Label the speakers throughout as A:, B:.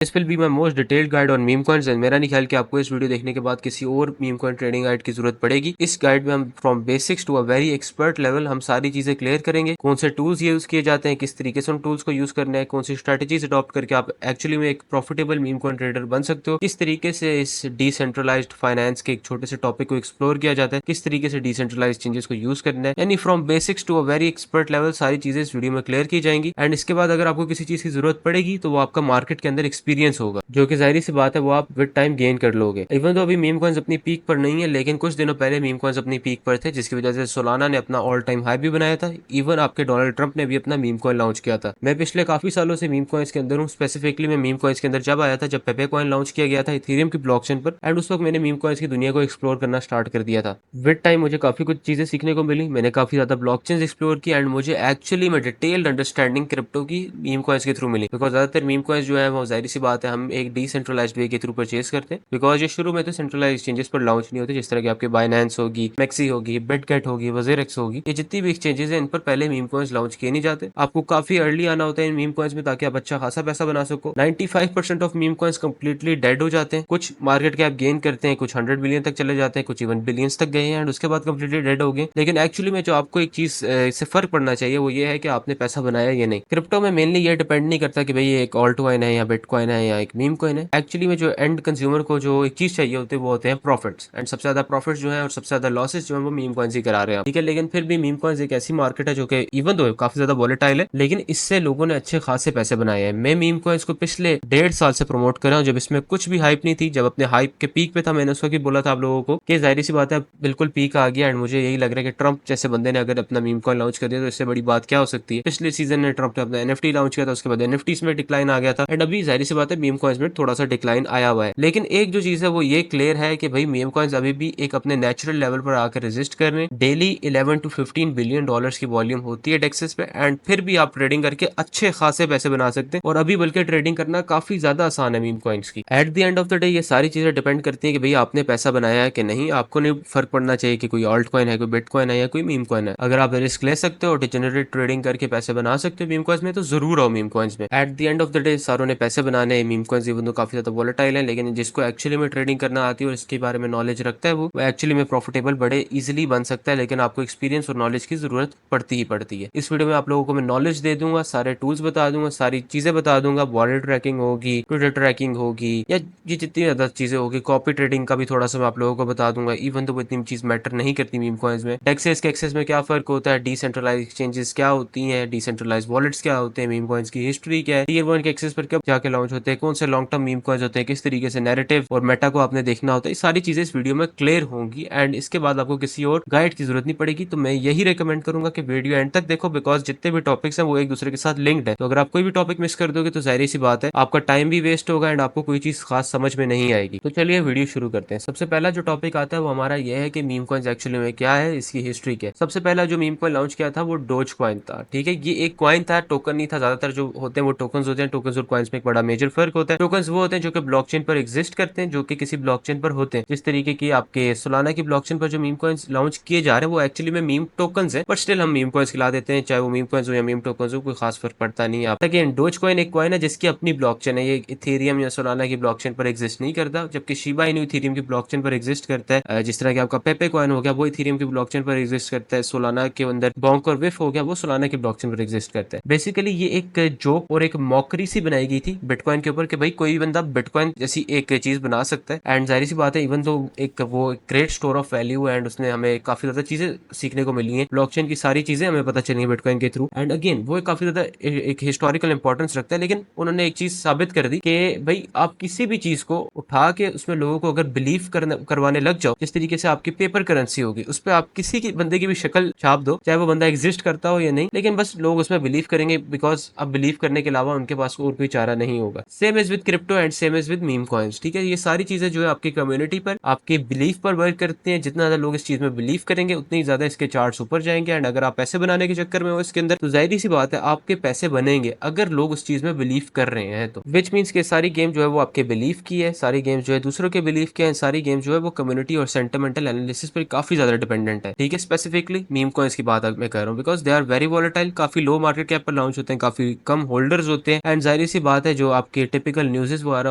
A: This will be my most detailed guide on meme coins. मेरा नहीं ख्याल कि आपको इस वीडियो देखने के बाद किसी और मीम कॉइन ट्रेडिंग गाइड की जरूरत पड़ेगी। इस गाइड में हम from basics to a very expert level हम सारी चीजें क्लियर करेंगे। कौन से टूल्स यूज किए जाते हैं, किस तरीके से उन टूल्स को यूज करना है, कौन सी स्ट्रेटेजीज अडॉप्ट करके आप एक्चुअली में एक प्रॉफिटेबल मीम कॉइन ट्रेडर बन सकते हो, किस तरीके से इस डिसेंट्रलाइज्ड फाइनेंस के एक छोटे से टॉपिक को एक्सप्लोर किया जाता है, किस तरीके से डिसेंट्रलाइज चेंजेस को यूज करना है, यानी from basics to a very expert level सारी चीजें इस वीडियो में क्लियर की जाएंगी। एंड इसके बाद अगर आपको किसी चीज की जरूरत पड़ेगी तो वो आपका मार्केट के अंदर एक्सपीरियंस होगा, जो कि जाहिर सी बात है वो आप विद टाइम गेन कर लोगे। इवन तो अभी मीम कॉइन्स अपनी पीक पर नहीं है, लेकिन कुछ दिनों पहले मीम कॉइन्स अपनी पीक पर थे, जिसकी वजह से सोलाना ने अपना ऑल टाइम हाई भी बनाया था। इवन आपके डोनाल्ड ट्रंप ने भी अपना मीम कॉइन लॉन्च किया था। मैं पिछले काफी सालों से मीम कॉइन्स के अंदर हूँ। स्पेसिफिकली मैं मीम कॉइन्स के अंदर जब आया था जब पेपे कॉइन लॉन्च किया गया था इथेरियम की ब्लॉकचेन पर, एंड उस वक्त मैंने मीम कॉइन्स की दुनिया को एक्सप्लोर करना स्टार्ट कर दिया था। विद टाइम मुझे काफी कुछ चीजें सीखने को मिली, मैंने काफी ज्यादा ब्लॉकचेन एक्सप्लोर की, एंड मुझे एक्चुअली में डिटेल्ड अंडरस्टैंडिंग क्रिप्टो की मीम कॉइन्स के थ्रू मिली। बिकॉज ज्यादातर मीम कॉइन्स जो है वो जाहिर सी बात है हम एक डिसेंट्रलाइज्ड वे के थ्रू परचेज करते हैं। बिकॉज ये शुरू में तो सेंट्रलाइज एक्सचेंजेस पर लॉन्च नहीं होते, जिस तरह की आपके बाइनेंस होगी, मैक्सी होगी, बिटगेट होगी, वजीरेक्स होगी, ये जितनी भी एक्सचेंजेस हैं इन पर पहले मीम कॉइन्स लॉन्च किए नहीं जाते। आपको काफी अर्ली आना होता है इन मीम कॉइन्स में ताकि आप अच्छा खासा पैसा बना सको। 95% of meme coins completely dead हो जाते हैं। कुछ मार्केट कैप गेन करते हैं, कुछ 100 बिलियन तक चले जाते हैं, कुछ इवन बिलियंस तक गए हैं एंड उसके बाद कंप्लीटली डेड हो गए। लेकिन एक्चुअली में जो आपको एक चीज से फर्क पड़ना चाहिए वो ये है कि आपने पैसा बनाया या नहीं। क्रिप्टो में मेनली ये डिपेंड नहीं करता कि भाई ये एक ऑल्ट कॉइन है या बिटकॉइन है या एक मीम कॉइन है। एक्चुअली में जो एंड कंज्यूमर को जो एक चीज चाहिए होती है वो होते हैं प्रॉफिट्स, एंड सबसे ज्यादा प्रॉफिट्स जो है और सबसे ज्यादा लॉसेस जो है वो मीम कॉइन्स ही करा रहे हैं, ठीक है। लेकिन फिर भी मीम कॉइन्स एक ऐसी मार्केट है जो कि इवन दो काफी ज्यादा वॉलेटाइल है, लेकिन इससे लोगों ने अच्छे खासे पैसे बनाए हैं। मैं मीम कॉइन्स को पिछले 1.5 साल से प्रमोट कर रहा हूँ, जब इसमें कुछ भी हाइप नहीं थी। जब अपने हाइप के पीक पे था मैंने उस वक्त बोला था आप लोगों को कि जाहिर सी बात है बिल्कुल पीक आ गया, एंड मुझे यही लग रहा है कि ट्रंप जैसे बंदे ने अगर अपना मीम कॉइन लॉन्च कर दिया तो इससे बड़ी बात क्या हो सकती है। पिछले सीजन में ट्रंप ने अपना एनएफटी लॉन्च किया था, उसके बाद एनएफटी में डिक्लाइन आ गया था, एंड अभी जाहिर सी बात है मीम कॉइन्स में थोड़ा सा डिक्लाइन आया हुआ है। लेकिन एक जो चीज है वो ये क्लियर है कि भाई मीम कॉइन्स अभी भी एक अपने नेचुरल लेवल पर आकर रेजिस्ट कर रहे हैं। डेली 11 to 15 बिलियन डॉलर्स की वॉल्यूम होती है डेक्सेस पे, एंड फिर भी आप ट्रेडिंग करके अच्छे खासे पैसे बना सकते हैं। और अभी बल्कि ट्रेडिंग करना काफी ज्यादा आसान है मीम कॉइन्स की। At the end of the day ये सारी चीजें डिपेंड करती है कि भाई आपने पैसा बनाया है कि नहीं। आपको नहीं फर्क पड़ना चाहिए कि कोई ऑल्ट कॉइन है, कोई बिटकॉइन है या कोई मीम कॉइन है। अगर आप रिस्क ले सकते हो, डिजेनरेट ट्रेडिंग करके पैसे बना सकते हो मीम कॉइन्स में, तो जरूर आओ मीम कॉइन्स में। At the end of the day सारों ने पैसे बनाने मीम कॉइन्स इवन तो काफी ज्यादा वॉलेटाइल है, लेकिन जिसको एक्चुअली में ट्रेडिंग करना आती है और इसके बारे में नॉलेज रखता है वो एक्चुअली में प्रॉफिटेबल बड़े इजीली बन सकता है। लेकिन आपको एक्सपीरियंस और नॉलेज की जरूरत पड़ती ही पड़ती है। इस वीडियो में आप लोगों को मैं नॉलेज दे दूंगा, सारे टूल्स बता दूंगा, सारी चीजें बता दूंगा। वॉलेट ट्रैकिंग होगी, ट्विटर ट्रैकिंग होगी, या ये जितनी ज्यादा चीजें होगी, कॉपी ट्रेडिंग का भी थोड़ा सा मैं आप लोगों को बता दूंगा। इवन तो वो इतनी चीज मैटर नहीं करती मीम कॉइन्स में। डेक्सेस के एक्सेस में क्या फर्क होता है, डिसेंट्रलाइज एक्सचेंजेस क्या होती हैं, डिसेंट्रलाइज वॉलेट्स क्या होते हैं, मीम कॉइन्स की हिस्ट्री क्या है, टीयर 1 के एक्सेस पर कब जाके लॉन्च होते हैं, कौन से लॉन्ग टर्म मीम कॉइन्स होते हैं, किस तरीके से नैरेटिव और मेटा को आपने देखना होता है, सारी चीजें इस वीडियो में क्लियर होंगी। एंड इसके बाद आपको किसी और गाइड की जरूरत नहीं पड़ेगी। तो मैं यही रिकमेंड करूंगा कि वीडियो एंड तक देखो, बिकॉज जितने भी टॉपिक्स हैं वो एक दूसरे के साथ लिंक्ड है। तो अगर आप कोई भी टॉपिक मिस कर दोगे तो जाहिर सी बात है आपका टाइम भी वेस्ट होगा एंड आपको कोई चीज खास समझ में नहीं आएगी। तो चलिए वीडियो शुरू करते हैं। सबसे पहला जो टॉपिक आता है वो हमारा यह है कि मीम कॉइन्स एक्चुअली में क्या है, इसकी हिस्ट्री क्या है। सबसे पहला जो मीम कॉइन लॉन्च किया था वो डोज कॉइन था, ठीक है। ये एक कॉइन था, टोकन नहीं था। ज्यादातर जो होते हैं वो टोकन होते हैं। टोकन और कॉइन्स में एक बड़ा मेजर फर्क होता है। टोकन वो होते हैं जो कि ब्लॉकचेन पर एग्जिस्ट करते हैं, जो कि किसी ब्लॉकचेन पर होते हैं। जिस तरीके की आपके सोलाना की ब्लॉकचेन पर जो मीम कॉइन्स लॉन्च किए जा रहे हैं वो एक्चुअली में मीम टोकन है, बट स्टिल हम मीम कॉइन्स खिला देते हैं, चाहे वो मीम कॉइन्स हो या मीम टोकन हो, कोई खास फर्क पड़ता नहीं है। आप अगेन डोज कॉइन एक कॉइन है जिसकी अपनी ब्लॉकचेन है, ये इथेरियम या सोलाना की ब्लॉकचेन पर एग्जिस्ट नहीं करता, जबकि शिबा इनू इथेरियम की ब्लॉकचेन पर एग्जिस्ट करता है। जिस तरह के आपका पेपे कॉइन हो गया वो इथेरियम की ब्लॉकचेन पर एग्जिस्ट करता है। सोलाना के अंदर बॉन्क और विफ हो गया वो सोलाना की ब्लॉकचेन पर एग्जिस्ट करता है। बेसिकली ये एक जोक और एक मॉकरी सी बनाई गई थी बिटकॉइन के ऊपर कि भाई कोई बंदा बिटकॉइन जैसी एक चीज बना सकता है। एंड जाहिर सी बात है इवन तो एक वो great store of value, and उसने हमें काफी ज्यादा चीजें सीखने को मिली है। ब्लॉकचेन की सारी चीजें हमें पता चली है बिटकॉइन के थ्रू। एंड अगेन वो काफी ज्यादा एक हिस्टोरिकल इंपॉर्टेंस रखता है। लेकिन उन्होंने एक चीज साबित कर दी कि भाई आप किसी भी चीज को उठा के उसमें लोगों को अगर बिलीव करवाने लग जाओ, जिस तरीके से आपकी पेपर करेंसी होगी उस पर आप किसी की बंदे की भी शक्ल छाप दो, चाहे वो बंदा एग्जिस्ट करता हो या नहीं, लेकिन बस लोग उसमें बिलीव करेंगे, बिकॉज अब बिलीव करने के अलावा उनके पास और कोई चारा नहीं होगा। Same is with crypto and same is with meme coins, ठीक है। ये सारी चीजें जो है आपकी कम्युनिटी पर, आपके बिलीफ पर वर्क करती हैं। जितना ज्यादा लोग इस चीज में बिलीव करेंगे उतनी ही ज्यादा इसके चार्ट्स ऊपर जाएंगे। एंड अगर आप पैसे बनाने के चक्कर में हो इसके अंदर तो जाहिर सी बात है आपके पैसे बनेंगे अगर लोग उस चीज में बिलीव कर रहे हैं तो। विच मीन्स के सारी गेम जो है वो आपके बिलीफ की है, सारी गेम जो है दूसरों के बिलीफ के हैं, सारी गेम जो है वो कम्युनिटी और सेंटिमेंटल एनालिसिस पर काफी ज्यादा डिपेंडेंट है, ठीक है। स्पेसिफिकली मीम कॉइन्स की बात मैं कर रहा हूँ because they are very volatile, काफी लो मार्केट कैप पर लॉन्च होते हैं, काफी कम होल्डर्स होते हैं। एंड जाहिर सी बात है जो आप आपकी टिपिकल न्यूज़ेस वगैरह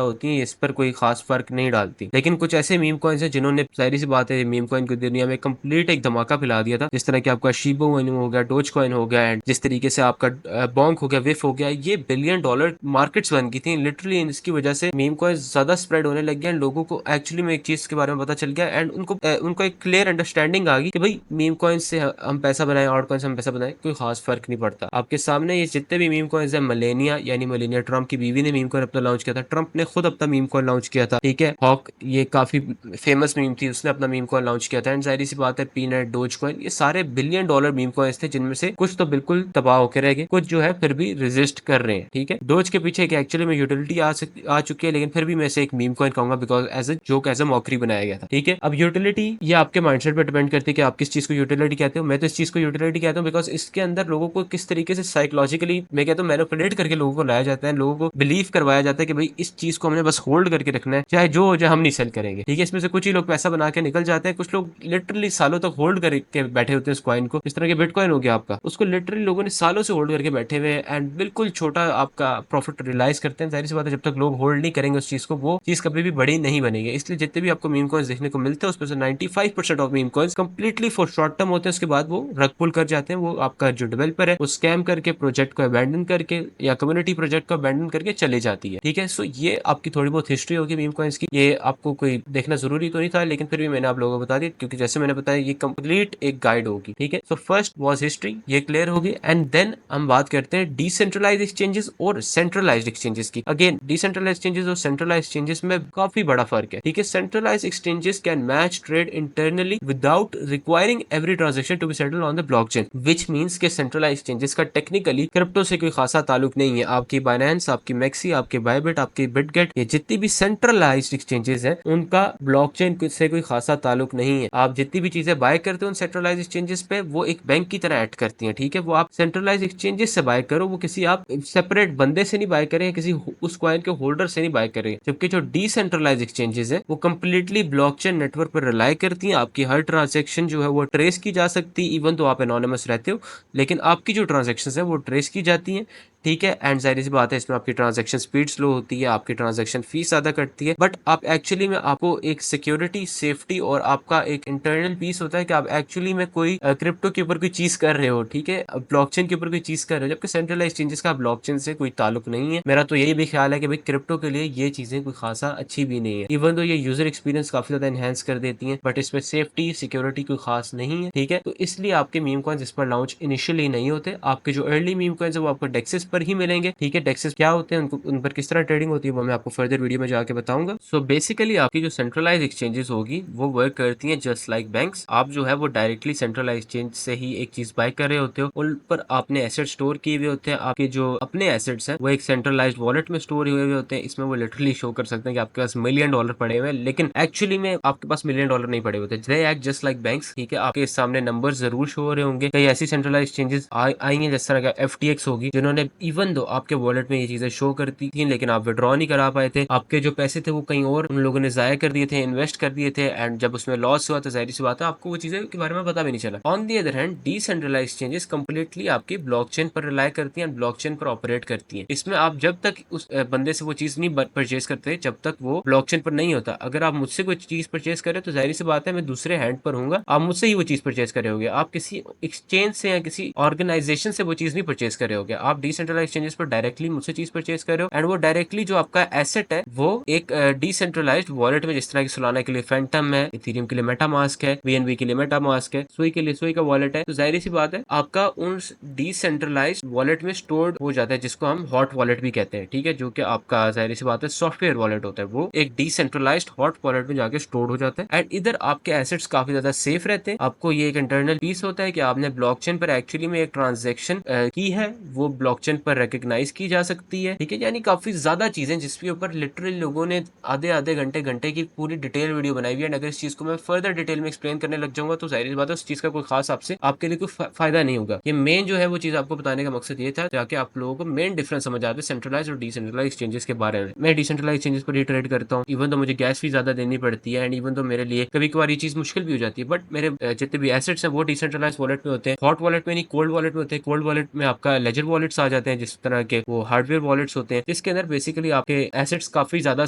A: होती हैं इस पर कोई खास फर्क नहीं डालती। लेकिन कुछ ऐसे मीम कॉइन्स हैं जिन्होंने ज़ाहिर सी बात है मीम कॉइन की दुनिया में कंप्लीट एक धमाका फैला दिया था। जिस तरह कि आपका शिबा इनू हो गया, डोज कॉइन हो गया, एंड जिस तरीके से आपका बॉन्क हो गया, विफ हो गया, ये बिलियन डॉलर मार्केट्स बन गई थी लिटरली। इसकी वजह से मीम कॉइन्स ज्यादा स्प्रेड होने लग गया एंड लोगों को एक्चुअली में एक चीज के बारे में पता चल गया एंड उनको एक क्लियर अंडरस्टैंडिंग आ गई कि भाई मीम कॉइन्स से हम पैसा बनाए, आउट कॉइन से हम पैसा बनाए, कोई खास फर्क नहीं पड़ता। आपके सामने ये जितने भी मीम कॉइन्स है, मलेनिया यानी मलेनिया ट्रम्प की बीवी ने मीम कॉइन अपना लॉन्च किया था, ट्रम्प ने खुद अपना मीम कॉइन लॉन्च किया था, ठीक है। हॉक ये काफी फेमस मीम थी, उसने अपना मीम कॉइन लॉन्च किया था एंड जाहिर सी बात है पीनट, डोज कॉइन, ये सारे बिलियन डॉलर मीम कॉइन्स थे जिनमें से कुछ तो बिल्कुल तबाह होकर रह गए, कुछ जो है फिर भी रेजिस्ट कर रहे हैं, ठीक है। डोज के पीछे एक एक्चुअली में यूटिलिटी आ चुकी है, लेकिन फिर भी मैं इसे एक मीम कॉइन कहूंगा because as a joke, as a mockery बनाया गया था, ठीक है। अब यूटिलिटी ये आपके माइंडसेट पर डिपेंड करती है कि आप किस चीज को यूटिलिटी कहते हो। मैं तो इस चीज को यूटिलिटी कहता हूँ बिकॉज इसके अंदर लोगों को किस तरीके से साइकोलॉजिकली मैं कहता हूँ मैनिपुलेट करके लोगों को लाया जाता है, लोगों को बिलीव करवाया जाता है कि भाई इस चीज को हमने बस होल्ड करके रखना है, चाहे जो हो जाए, हम नहीं सेल करेंगे, ठीक है। इसमें से कुछ ही लोग पैसा बना के निकल जाते हैं, कुछ लोग लिटरली सालों तक होल्ड करके बैठे होते हैं उस कॉइन को। इस तरह के बिटकॉइन हो गया आपका, उसको लिटरली लोगों ने सालों से होल्ड करके बैठे हुए एंड बिल्कुल छोटा आपका प्रॉफिट रियलाइज करते हैं। जाहिर सी बात है जब तक लोग होल्ड नहीं करेंगे उस चीज को, वो चीज कभी भी बड़ी नहीं बनेगी। इसलिए जितने भी आपको मीम कॉइन्स देखने को मिलते हैं उसमें से 95% of meme coins completely for short term होते हैं, उसके बाद वो रग पुल कर जाते हैं। वो आपका जो डेवलपर है वो स्कैम करके प्रोजेक्ट को अबैंडन करके या कम्युनिटी प्रोजेक्ट को अबैंडन करके चले जाती है, ठीक है। सो ये आपकी थोड़ी बहुत हिस्ट्री होगी मीम कॉइन्स की, ये आपको कोई देखना जरूरी तो नहीं था, लेकिन फिर भी मैंने आप लोगों को बता दिया क्योंकि जैसे मैंने बताया ये कंप्लीट एक गाइड होगी, ठीक है। सो फर्स्ट वाज हिस्ट्री, ये क्लियर होगी एंड देन हम बात करते हैं डिसेंट्रलाइज एक्सचेंजेस और सेंट्रलाइज्ड एक्सचेंजेस की। अगेन डिसेंट्रलाइज एक्सचेंजेस और सेंट्रलाइज एक्सचेंजेस में काफी बड़ा फर्क है, ठीक है। Centralize exchanges can match trade internally without requiring every transaction to be settled on the blockchain, which means के सेंट्रलाइज एक्सचेंजेस का टेक्निकली क्रिप्टो से कोई खासा ताल्लुक नहीं है। आपकी बाइनेंस, आपकी मैक्सी, आपके बायबिट, आपकी बिटगेट, ये जितनी भी सेंट्रलाइज्ड एक्सचेंजेस हैं उनका ब्लॉकचेन से कोई खासा ताल्लुक नहीं है। आप जितनी भी चीजें बाय करते हो उन सेंट्रलाइज एक्सचेंजेस पे, वो एक बैंक की तरह एक्ट करती हैं, ठीक है। वो आप सेंट्रलाइज एक्सचेंजेस से बाय करो, वो किसी आप सेपरेट बंदे से नहीं बाय करें, किसी उस कॉइन के होल्डर से नहीं बाय करें। जबकि जो डिसेंट्रलाइज एक्सचेंजेस है वो कंप्लीटली ब्लॉकचेन नेटवर्क पर रिलाई करती हैं। आपकी हर ट्रांजेक्शन जो है वो ट्रेस की जा सकती है, इवन तो आप एनोनिमस रहते हो, लेकिन आपकी जो ट्रांजेक्शन है वो ट्रेस की जाती हैं, ठीक है। एंड जाहिर सी बात है इसमें आपकी ट्रांजैक्शन स्पीड स्लो होती है, आपकी ट्रांजैक्शन फीस ज्यादा कटती है, बट आप एक्चुअली में आपको एक सिक्योरिटी, सेफ्टी और आपका एक इंटरनल पीस होता है कि आप एक्चुअली में कोई क्रिप्टो के ऊपर कोई चीज कर रहे हो, ठीक है, ब्लॉकचेन के ऊपर कोई चीज कर रहे हो। जबकि सेंट्रलाइज एक्सचेंजेस का ब्लॉकचेन से कोई ताल्लुक नहीं है। मेरा तो यही भी ख्याल है कि भाई क्रिप्टो के लिए ये चीजें कोई खासा अच्छी भी नहीं है, इवन तो ये यूजर एक्सपीरियंस काफी ज्यादा एनहेंस कर देती है, बट इसमें सेफ्टी, सिक्योरिटी कोई खास नहीं है, ठीक है। तो इसलिए आपके मीम कॉइन्स इस पर लॉन्च इनिशियली नहीं होते। आपके जो अर्ली मीम कॉइन्स है वो आपको डेक्सेस पर ही मिलेंगे, ठीक है। डेक्सेस क्या होते हैं, उनको उन पर किस तरह ट्रेडिंग होती है वो मैं आपको फर्दर वीडियो में जाके बताऊंगा। सो बेसिकली आपकी जो सेंट्रलाइज एक्सचेंजेस होगी वो वर्क करती हैं जस्ट लाइक बैंक्स। आप जो है वो डायरेक्टली सेंट्रलाइज एक्सचेंज से ही एक चीज बाय कर रहे होते हो, उन पर आपने एसेट स्टोर किए हुए होते हैं। आपके जो अपने एसेट्स हैं वो एक सेंट्रलाइज वॉलेट में स्टोर हुए हुए होते हैं। इसमें वो लिटरली शो कर सकते हैं कि आपके पास मिलियन डॉलर पड़े हुए हैं, लेकिन एक्चुअली में आपके पास मिलियन डॉलर नहीं पड़े होते। They act just like banks, ठीक है। आपके सामने नंबर जरूर शो हो रहे होंगे। कई ऐसी सेंट्रलाइज एक्सचेंजेस आई हैं जिस तरह का FTX होगी, जिन्होंने इवन दो आपके वॉलेट में ये चीजें शो करती थी लेकिन आप विड्रॉ नहीं करा पाए थे। आपके जो पैसे थे वो कहीं और उन लोगों ने जाया कर दिए थे, इन्वेस्ट कर दिए थे, एंड जब उसमें लॉस हुआ तो जाहिर सी बात है आपको वो चीजें के बारे में पता भी नहीं चला। On the other hand decentralize exchanges completely आपकी ब्लॉकचेन पर रिलाई करती हैं, ब्लॉकचेन पर ऑपरेट करती हैं। इसमें आप जब तक उस बंदे से वो चीज नहीं परचेज करते जब तक वो ब्लॉकचेन पर नहीं होता। अगर आप मुझसे कोई चीज परचेज करें तो जाहिर सी बात है मैं दूसरे हैंड पर हूँ, आप मुझसे ही वो चीज परचेज करे होगे, आप किसी एक्सचेंज से या किसी ऑर्गेनाइजेशन से वो चीज नहीं परचेज करे होगे। आप डिसेंट्रलाइज एक्सचेंजेस पर डायरेक्टली मुझसे चीज परचेज कर रहे हो एंड वो डायरेक्टली जो आपका एसेट है वो एक डिसेंट्रलाइज्ड वॉलेट में, जिस तरह की सोलाना के लिए फैंटम है, इथेरियम के लिए मेटामास्क है, BNB के लिए मेटामास्क है, सुई के लिए सुई का वॉलेट है। तो जाहिर सी बात है आपका उन डिसेंट्रलाइज्ड वॉलेट में स्टोर्ड हो जाता है, जिसको हम हॉट वॉलेट भी कहते हैं, ठीक है, जो कि आपका जाहिर सी बात है सॉफ्टवेयर वॉलेट होता है, वो एक डिसेंट्रलाइज्ड हॉट वॉलेट में जाके स्टोर्ड हो जाता है। एंड इधर आपके एसेट्स काफी ज्यादा सेफ रहते हैं। आपको ये एक इंटरनल पीस होता है कि आपने ब्लॉकचेन पर एक्चुअली में एक ट्रांजेक्शन की है, वो ब्लॉकचेन पर रिकॉग्नाइज की जा सकती है, ठीक है। यानी काफी ज्यादा चीजें जिसके ऊपर लिटरली लोगों ने आधे आधे घंटे घंटे की पूरी डिटेल वीडियो बनाई हुई है। अगर इस चीज को मैं फर्दर डिटेल में एक्सप्लेन करने लग जाऊंगा तो जाहिर बात है उस चीज का कोई खास आपसे आपके लिए कोई फायदा नहीं होगा। ये मेन जो है वो चीज आपको बताने का मकसद ये था ताकि आप लोगों को मेन डिफरेंस समझ आते सेंट्रलाइज और डिसेंट्रलाइज एक्सचेंजेस के बारे में। मैं डिसेंट्रलाइज एक्सचेंजेस पर ही ट्रेड करता हूँ, इवन तो मुझे गैस फी ज्यादा देनी पड़ती है एंड इवन तो मेरे लिए कभी कभार ये चीज मुश्किल भी हो जाती है, बट मेरे जितने भी एसेट्स हैं वो डिसेंट्रलाइज वॉलेट में होते हैं, हॉट वॉलेट में नहीं कोल्ड वॉलेट में होते हैं। कोल्ड वॉलेट में आपका लेजर वॉलेट्स आ जाते होते हैं जिस तरह के वो हार्डवेयर वॉलेट्स होते हैं, जिसके अंदर बेसिकली आपके एसेट्स काफी ज्यादा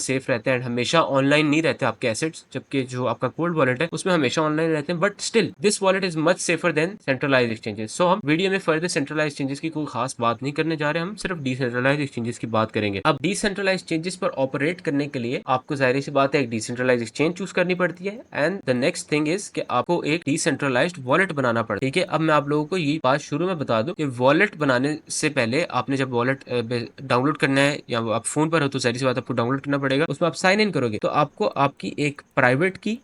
A: सेफ रहते हैं, हमेशा ऑनलाइन नहीं रहते आपके एसेट्स, जबकि जो आपका कोल्ड वॉलेट है उसमें हमेशा ऑनलाइन रहते हैं। But still this wallet is much safer than centralize exchanges. So हम वीडियो में फर्दर सेंट्रलाइज एक्सचेंजेस की कोई खास बात नहीं करने जा रहे, हम सिर्फ डिसेंट्रलाइज एक्सचेंजेस की बात करेंगे। अब डिसेंट्रलाइज एक्सचेंजेस पर ऑपरेट करने के लिए आपको जाहिर सी बात है एक डिसेंट्रलाइज एक्सचेंज चूज करनी पड़ती है, and the next thing is कि आपको एक डिसेंट्रलाइज्ड वॉलेट बनाना पड़ता है। ठीक है, अब मैं आप लोगों को ये बात शुरू में बता दूं कि वॉलेट बनाने से पहले आपने जब वॉलेट डाउनलोड करना है या आप फोन पर हो तो जाहिर सी बात आपको डाउनलोड करना पड़ेगा, उसमें आप साइन इन करोगे तो आपको आपकी एक प्राइवेट की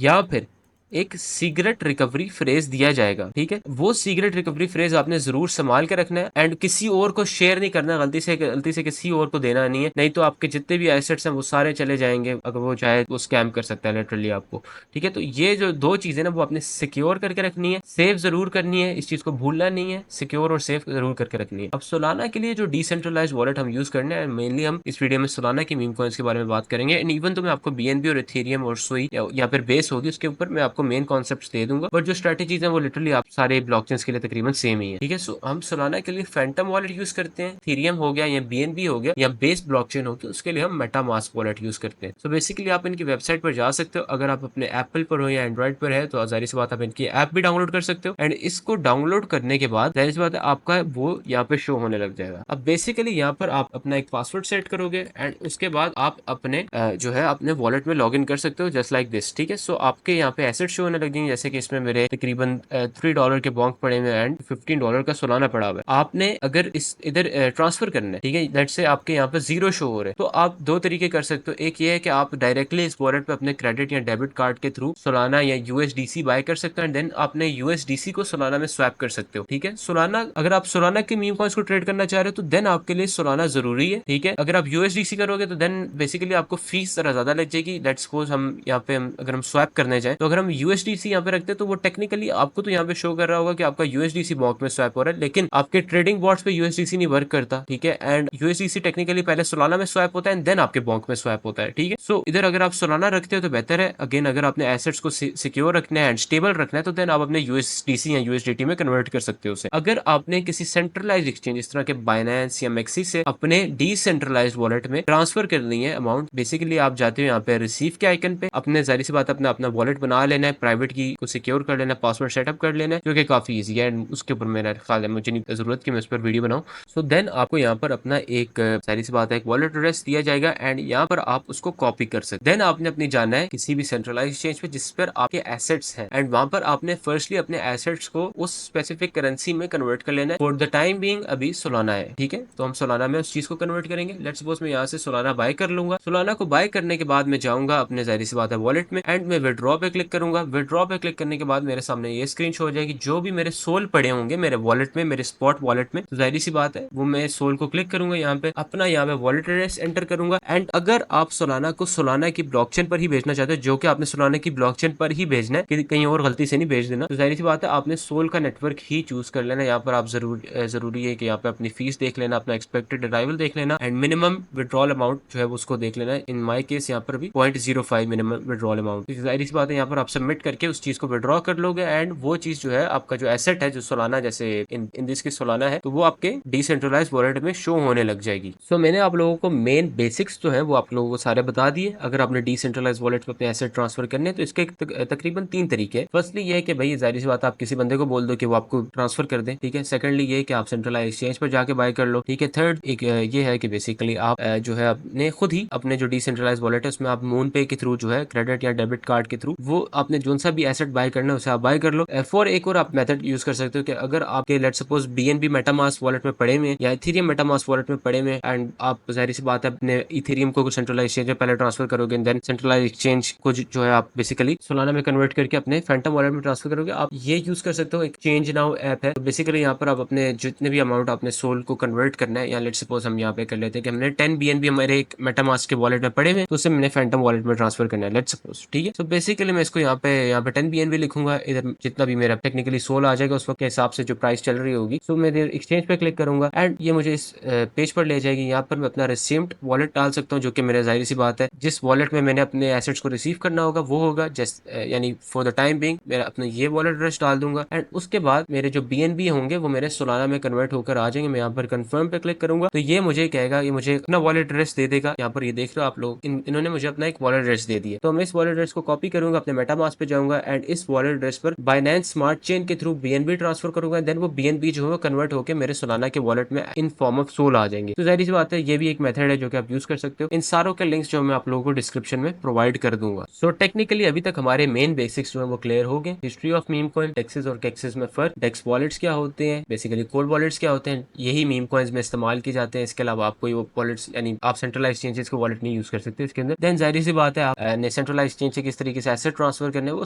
A: या फिर एक सीक्रेट रिकवरी फ्रेज दिया जाएगा। ठीक है, वो सीक्रेट रिकवरी फ्रेज आपने जरूर संभाल के रखना है एंड किसी और को शेयर नहीं करना, गलती से किसी और को देना नहीं है, नहीं तो आपके जितने भी एसेट्स हैं वो सारे चले जाएंगे, अगर वो चाहे वो स्कैम कर सकता है लिटरली आपको। ठीक है, तो ये जो दो चीजें ना वो आपने सिक्योर करके रखनी है, सेफ जरूर करनी है, इस चीज को भूलना नहीं है, सिक्योर और सेफ जरूर करके रखनी है। अब सोलाना के लिए जो डिसेंट्रलाइज वॉलेट हम यूज करने हैं, मेनली हम इस वीडियो में सोलाना की मीम कॉइंस के बारे में बात करेंगे, एंड इवन तो मैं आपको बीएनबी और इथेरियम और सोई या फिर बेस होगी उसके ऊपर मैं आपको मेन कॉन्सेप्ट दे दूंगा, बट जो स्ट्रेटेजीज है वो लिटरली आप सारे ब्लॉकचेन्स के लिए तकरीबन सेम ही है। ठीक है, सो हम सोलाना के लिए फैंटम वॉलेट यूज करते हैं, इथेरियम हो गया या बीएनबी हो गया या बेस ब्लॉकचेन हो गया, उसके लिए हम मेटामास्क वॉलेट यूज करते हैं। सो बेसिकली आप इनकी वेबसाइट पर जा सकते हो, अगर आप अपने एप्पल पर हो या एंड्रॉइड पर है तो जाहिर सी बात आप इनकी ऐप भी डाउनलोड कर सकते हो, एंड इसको डाउनलोड करने के बाद जाहिर सी बात है आपका वो यहाँ पे शो होने लग जाएगा। अब बेसिकली यहाँ पर आप अपना एक पासवर्ड सेट करोगे एंड उसके बाद आप अपने जो है अपने वॉलेट में लॉग इन कर सकते हो जस्ट लाइक दिस। ठीक है, सो आपके यहाँ पे एसेट शो होने लग जाएंगे, जैसे कि इसमें मेरे तकरीबन $3 के बॉन्क पड़े हुए एंड $15 का सोलाना पड़ा हुआ है। आपने अगर इस इधर ट्रांसफर करना है, ठीक है, लेट्स से आपके यहाँ पे जीरो शो हो रहे हैं, तो आप दो तरीके कर सकते हो। एक ये है कि आप डायरेक्टली इस वॉलेट पे अपने क्रेडिट या डेबिट कार्ड के थ्रू सोलाना या यूएसडीसी बाय कर सकते हो एंड देन आपने यूएसडीसी को सोलाना में स्वैप कर सकते हो। ठीक है, सोलाना अगर आप सोलाना के मीम कॉइंस को ट्रेड करना चाह रहे हो तो देन आपके लिए सोलाना जरूरी है। ठीक है, अगर आप यूएसडीसी करोगे तो देन बेसिकली आपको फीस जरा ज्यादा लग जाएगी। लेट्स सपोज हम यहाँ पे अगर हम स्वैप करने जाए तो अगर हम यूएसडीसी यहाँ पे रखते हैं तो वो टेक्निकली आपको तो यहाँ पे शो कर रहा होगा कि आपका यूएसडीसी बॉक्स में स्वैप हो रहा है, लेकिन आपके ट्रेडिंग बॉट्स पे यूएसडीसी नहीं वर्क करता। ठीक है, एंड यूएसडीसी टेक्निकली पहले सोलाना में स्वैप होता है एंड देन आपके बॉन्क में स्वैप होता है। ठीक है, सो इधर अगर आप सोलाना रखते हो तो बेहतर है। अगेन अगर आपने एसेट्स को सिक्योर रखना है एंड स्टेबल रखना है तो देन आप अपने यूएसडीसी या यूएसडीटी में कन्वर्ट कर सकते हो उसे। अगर आपने किसी सेंट्रलाइज एक्सचेंज इस तरह के बाइनेंस या मैक्सी से अपने डिसेंट्रलाइज वॉलेट में ट्रांसफर करनी है अमाउंट, बेसिकली आप जाते हो यहाँ पे रिसीव के आइकन पे, अपने जाहिर सी बात अपना वॉलेट बना लेना है, प्राइवेट की को सिक्योर कर लेना, पासवर्ड सेटअप कर लेना है, जो कि काफी इजी है एंड उसके ऊपर मेरा ख्याल है मुझे नहीं जरूरत कि मैं उस पर वीडियो बनाऊं। सो देन आपको यहाँ पर अपना एक सारी सी बात है एक वॉलेट एड्रेस दिया जाएगा एंड यहाँ पर आप उसको कॉपी कर सकते। देन आपने अपनी जाना है किसी भी सेंट्रलाइज एक्सचेंज पे जिस पर आपके एसेट्स हैं एंड वहां पर आपने फर्स्टली अपने एसेट्स को उस स्पेसिफिक करेंसी में कन्वर्ट कर लेना है। फॉर द टाइम बीइंग अभी सोलाना है, ठीक है, तो हम सोलाना में उस चीज को कन्वर्ट करेंगे। लेट्स सपोज मैं यहाँ से सोलाना बाय कर लूंगा। सोलाना को बाय करने के बाद मैं जाऊंगा अपने जाहिर सी बात है वॉलेट में एंड मैं विड्रॉ पे क्लिक करूंगा। विड्रॉ पे क्लिक करने के बाद मेरे सामने ये स्क्रीन शो हो जाएगी, जो भी मेरे सोल पड़े होंगे मेरे वॉलेट में, मेरे स्पॉट वॉलेट में, तो जाहिर सी बात है वो मैं सोल को क्लिक करूंगा, यहाँ पे अपना यहाँ पे वॉलेट एड्रेस एंटर करूंगा एंड अगर आप सोलाना को सोलाना की ब्लॉकचेन पर ही भेजना चाहते हो, जो कि आपने सोलाना की ब्लॉकचेन पर ही भेजना है, कि कहीं और गलती से नहीं भेज देना, तो जाहिर सी बात है आपने सोल का नेटवर्क ही चूज कर लेना। यहाँ पर आप जरूरी है कि यहाँ पे अपनी फीस देख लेना, अपना एक्सपेक्टेड अराइवल देख लेना एंड मिनिमम विड्रॉल अमाउंट जो है उसको देख लेना। इन माई केस यहाँ पर भी 0.05 मिनिमम विड्रॉल अमाउंट, जाहिर सी बात है यहाँ पर आप सबमिट करके उस चीज को विड्रॉ कर लोगे एंड वो चीज जो है आपका जो एसेट है जो सोलाना जैसे इन दिस की सोलाना है तो वो आपके डिसेंट्रलाइज वॉलेट में शो होने लग जाएगी। सो मैंने आप लोगों को मेन बेसिक्स जो है वो आप लोगों को सारे बता दिए। अगर आपने डिसेंट्रलाइज वॉलेट पे अपने एसेट ट्रांसफर करने तो इसके तकरीबन 3 तरीके हैं। फर्स्टली ये है कि भाई जाहिर सी बात आप किसी बंदे को बोल दो कि वो आपको ट्रांसफर कर दे, ठीक है। सेकंडली ये कि आप सेंट्रलाइज एक्सचेंज पर जाके बाय कर लो, ठीक है। थर्ड एक ये है कि बेसिकली आप जो है अपने खुद ही अपने जो डिसेंट्रलाइज वॉलेट है उसमें आप मून पे के थ्रू जो है क्रेडिट या डेबिट कार्ड के थ्रू वो आपने जो सा भी एसेट बाय करना है उसे आप बाय कर लो। फॉर एक और आप मेथड यूज कर सकते हो कि अगर आपके let's suppose BNB MetaMask wallet में पड़े हुए या इथेरियम मेटामास्क वॉलेट में पड़े हुए एंड आप जाहिर सी बात है अपने इथेरियम को सेंट्रलाइज एक्सचेंज में पहले ट्रांसफर करोगे, देन सेंट्रलाइज एक्सचेंज को जो है आप बेसिकली सोलाना में कन्वर्ट करके अपने फैंटम वॉलेट में ट्रांसफर करोगे। आप ये यूज कर सकते हो, एक चेंज नाउ ऐप है। तो बेसिकली यहाँ पर आप अपने जितने भी अमाउंट आपने सोल को कन्वर्ट करना है, या लेट्स सपोज हम यहाँ पे कर लेते हैं कि हमने 10 बीएनबी हमारे एक मेटामास्क के वॉलेट में पड़े हुए तो उसे मैंने फैंटम वॉलेट में ट्रांसफर करना है लेट्स सपोज, ठीक है। तो बेसिकली मैं इसको यहाँ यहाँ पे 10 BNB लिखूंगा, इधर जितना भी मेरा टेक्निकली सोल आ जाएगा उस वक्त के हिसाब से जो प्राइस चल रही होगी, सो मैं एक्सचेंज पे क्लिक करूंगा एंड ये मुझे इस पेज पर ले जाएगी। यहाँ पर मैं अपना रिसीव्ड वॉलेट डाल सकता हूँ, जो कि मेरा जाहिर सी बात है जिस वॉलेट में मैंने अपने एसेट्स को रिसीव करना होगा वो होगा, जस्ट यानी फॉर द टाइम बिंग मेरा अपना ये वॉलेट एड्रेस डाल दूंगा एंड उसके बाद मेरे जो BNB होंगे वो मेरे सोलाना में कन्वर्ट होकर आ जाएंगे। मैं यहाँ पर कंफर्म पे क्लिक करूंगा तो ये मुझे कहेगा, ये मुझे अपना वॉलेट एड्रेस दे देगा। यहाँ पर ये देख रहे हो आप लोग, इन्होंने मुझे अपना एक वॉलेट एड्रेस दे दिया। तो मैं इस वॉलेट एड्रेस को कॉपी करूंगा, अपने मेटामास्क पे जाऊंगा एंड इस वॉलेट एड्रेस पर बाइनेंस स्मार्ट चेन के थ्रू BNB ट्रांसफर करूंगा, देन वो BNB जो है कन्वर्ट होकर मेरे सोलाना के वॉलेट में इन फॉर्म ऑफ सोल आ जाएंगे। तो जाहिर सी बात है ये भी एक मेथड है जो कि आप यूज कर सकते हो। इन सारों के लिंक्स जो मैं आप लोगों को डिस्क्रिप्शन में प्रोवाइड कर दूंगा। सो टेक्निकली अभी तक हमारे मेन बेसिक्स जो है वो क्लियर हो गए। हिस्ट्री ऑफ मीम कॉइन, डेक्सेस और केक्सेस में फर्क, डेक्स वॉलेट्स क्या होते हैं, बेसिकली कोल्ड वॉलेट्स क्या होते हैं, यही मीम कॉइन्स में इस्तेमाल किए जाते हैं। इसके अलावा आप कोई वॉलेट्स यानी आप सेंट्रलाइज एक्सचेंजेस के वॉलेट नहीं यूज कर सकते इसके अंदर। देन जाहिर सी बात है आप सेंट्रलाइज एक्सचेंज से किस तरीके से एसेट ट्रांसफर करने, वो